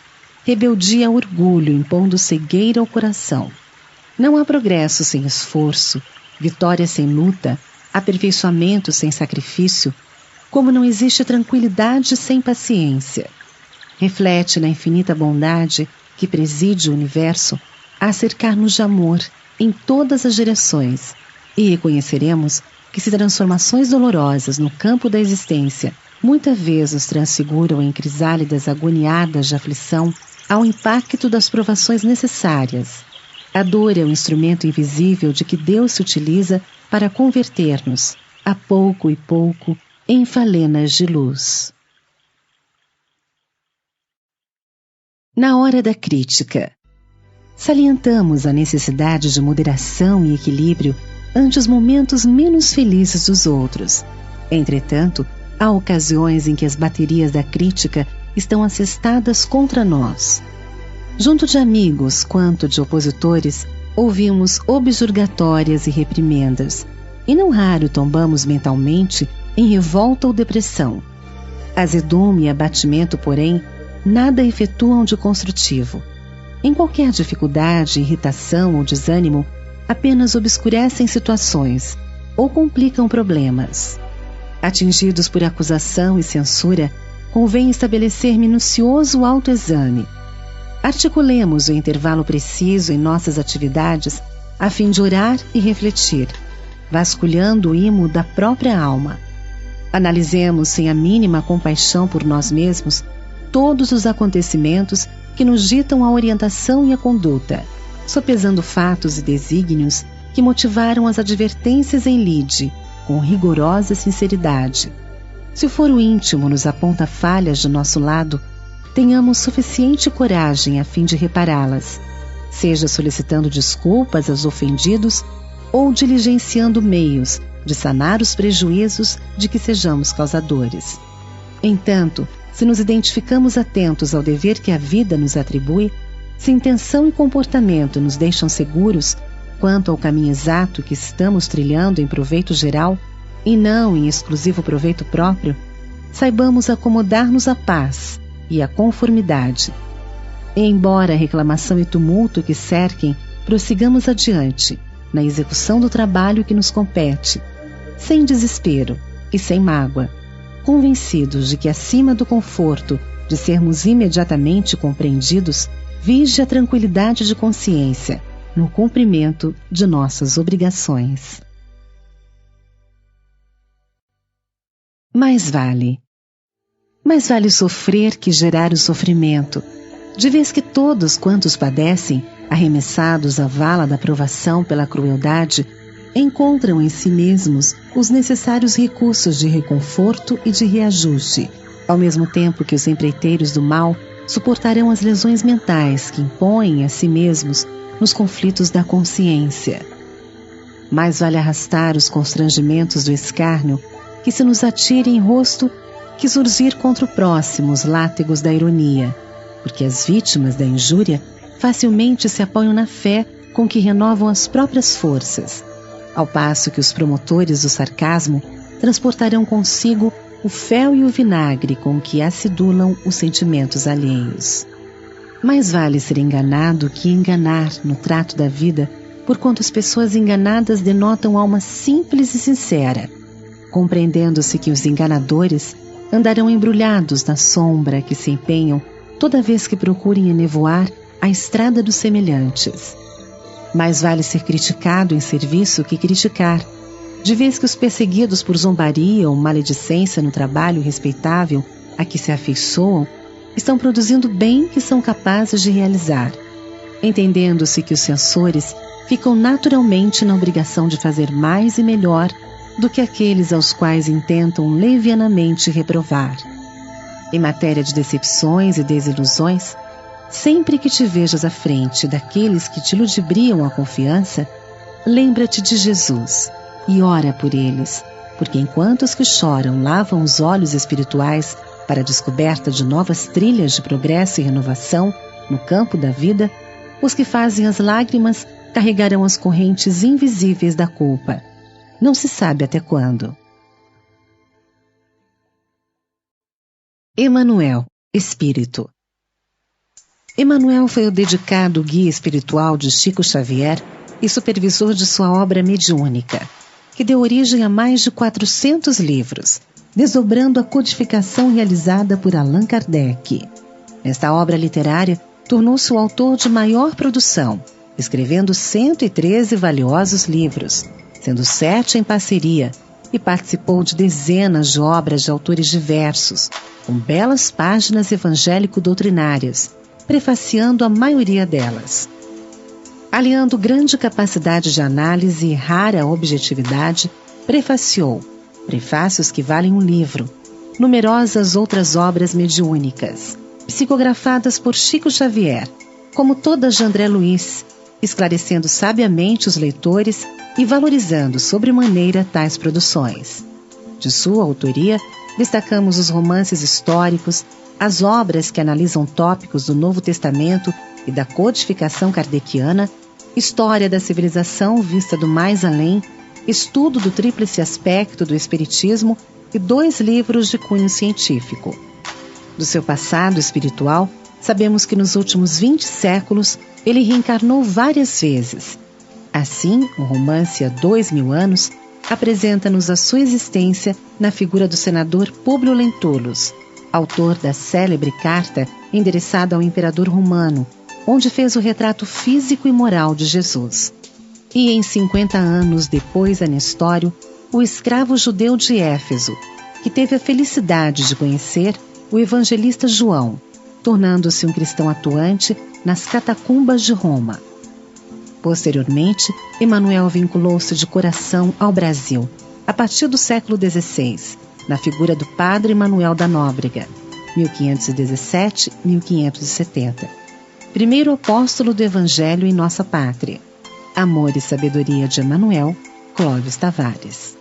Rebeldia ao orgulho, impondo cegueira ao coração. Não há progresso sem esforço, vitória sem luta, aperfeiçoamento sem sacrifício, como não existe tranquilidade sem paciência. Reflete na infinita bondade que preside o universo a cercar-nos de amor em todas as direções, e reconheceremos que se transformações dolorosas no campo da existência muitas vezes nos transfiguram em crisálidas agoniadas de aflição ao impacto das provações necessárias. A dor é o instrumento invisível de que Deus se utiliza para converter-nos, a pouco e pouco, em falenas de luz. Na hora da crítica, salientamos a necessidade de moderação e equilíbrio ante os momentos menos felizes dos outros. Entretanto, há ocasiões em que as baterias da crítica estão assestadas contra nós. Junto de amigos quanto de opositores, ouvimos objurgatórias e reprimendas, e não raro tombamos mentalmente em revolta ou depressão. Azedume e abatimento, porém, nada efetuam de construtivo. Em qualquer dificuldade, irritação ou desânimo, apenas obscurecem situações ou complicam problemas. Atingidos por acusação e censura, convém estabelecer minucioso autoexame. Articulemos o intervalo preciso em nossas atividades a fim de orar e refletir, vasculhando o imo da própria alma. Analisemos sem a mínima compaixão por nós mesmos todos os acontecimentos que nos ditam a orientação e a conduta, sopesando fatos e desígnios que motivaram as advertências em lide, com rigorosa sinceridade. Se o foro íntimo nos aponta falhas de nosso lado, tenhamos suficiente coragem a fim de repará-las, seja solicitando desculpas aos ofendidos ou diligenciando meios de sanar os prejuízos de que sejamos causadores. Entanto, se nos identificamos atentos ao dever que a vida nos atribui, se intenção e comportamento nos deixam seguros quanto ao caminho exato que estamos trilhando em proveito geral e não em exclusivo proveito próprio, saibamos acomodar-nos à paz e à conformidade. E embora a reclamação e tumulto que cerquem, prossigamos adiante na execução do trabalho que nos compete, sem desespero e sem mágoa, convencidos de que acima do conforto de sermos imediatamente compreendidos, vige a tranquilidade de consciência no cumprimento de nossas obrigações. Mais vale sofrer que gerar o sofrimento, de vez que todos quantos padecem, arremessados à vala da provação pela crueldade, encontram em si mesmos os necessários recursos de reconforto e de reajuste, ao mesmo tempo que os empreiteiros do mal suportarão as lesões mentais que impõem a si mesmos nos conflitos da consciência. Mais vale arrastar os constrangimentos do escárnio que se nos atire em rosto que surgir contra o próximo os látegos da ironia, porque as vítimas da injúria facilmente se apoiam na fé com que renovam as próprias forças, ao passo que os promotores do sarcasmo transportarão consigo o fel e o vinagre com que acidulam os sentimentos alheios. Mais vale ser enganado que enganar no trato da vida, porquanto as pessoas enganadas denotam alma simples e sincera, compreendendo-se que os enganadores andarão embrulhados na sombra que se empenham toda vez que procurem enevoar a estrada dos semelhantes. Mais vale ser criticado em serviço que criticar, de vez que os perseguidos por zombaria ou maledicência no trabalho respeitável a que se afeiçoam estão produzindo bem que são capazes de realizar, entendendo-se que os censores ficam naturalmente na obrigação de fazer mais e melhor do que aqueles aos quais intentam levianamente reprovar. Em matéria de decepções e desilusões, sempre que te vejas à frente daqueles que te ludibriam a confiança, lembra-te de Jesus e ora por eles, porque enquanto os que choram lavam os olhos espirituais para a descoberta de novas trilhas de progresso e renovação no campo da vida, os que fazem as lágrimas carregarão as correntes invisíveis da culpa. Não se sabe até quando. Emmanuel, Espírito. Emmanuel foi o dedicado guia espiritual de Chico Xavier e supervisor de sua obra mediúnica, que deu origem a mais de 400 livros, desdobrando a codificação realizada por Allan Kardec. Nesta obra literária, tornou-se o autor de maior produção, escrevendo 113 valiosos livros, sendo 7 em parceria, e participou de dezenas de obras de autores diversos, com belas páginas evangélico-doutrinárias, prefaciando a maioria delas. Aliando grande capacidade de análise e rara objetividade, prefaciou prefácios que valem um livro, numerosas outras obras mediúnicas, psicografadas por Chico Xavier, como todas de André Luiz, esclarecendo sabiamente os leitores e valorizando sobremaneira tais produções. De sua autoria, destacamos os romances históricos, as obras que analisam tópicos do Novo Testamento e da codificação kardeciana, História da Civilização vista do mais além, Estudo do Tríplice Aspecto do Espiritismo e 2 livros de cunho científico. Do seu passado espiritual, sabemos que nos últimos 20 séculos ele reencarnou várias vezes. Assim, o romance Há 2000 anos apresenta-nos a sua existência na figura do senador Públio Lentulus, autor da célebre carta endereçada ao imperador romano, onde fez o retrato físico e moral de Jesus. E em 50 anos depois a Nestório, o escravo judeu de Éfeso, que teve a felicidade de conhecer o evangelista João, tornando-se um cristão atuante nas catacumbas de Roma. Posteriormente, Emmanuel vinculou-se de coração ao Brasil, a partir do século XVI, na figura do Padre Manuel da Nóbrega, 1517-1570, primeiro apóstolo do Evangelho em nossa pátria. Amor e Sabedoria de Emmanuel, Clóvis Tavares.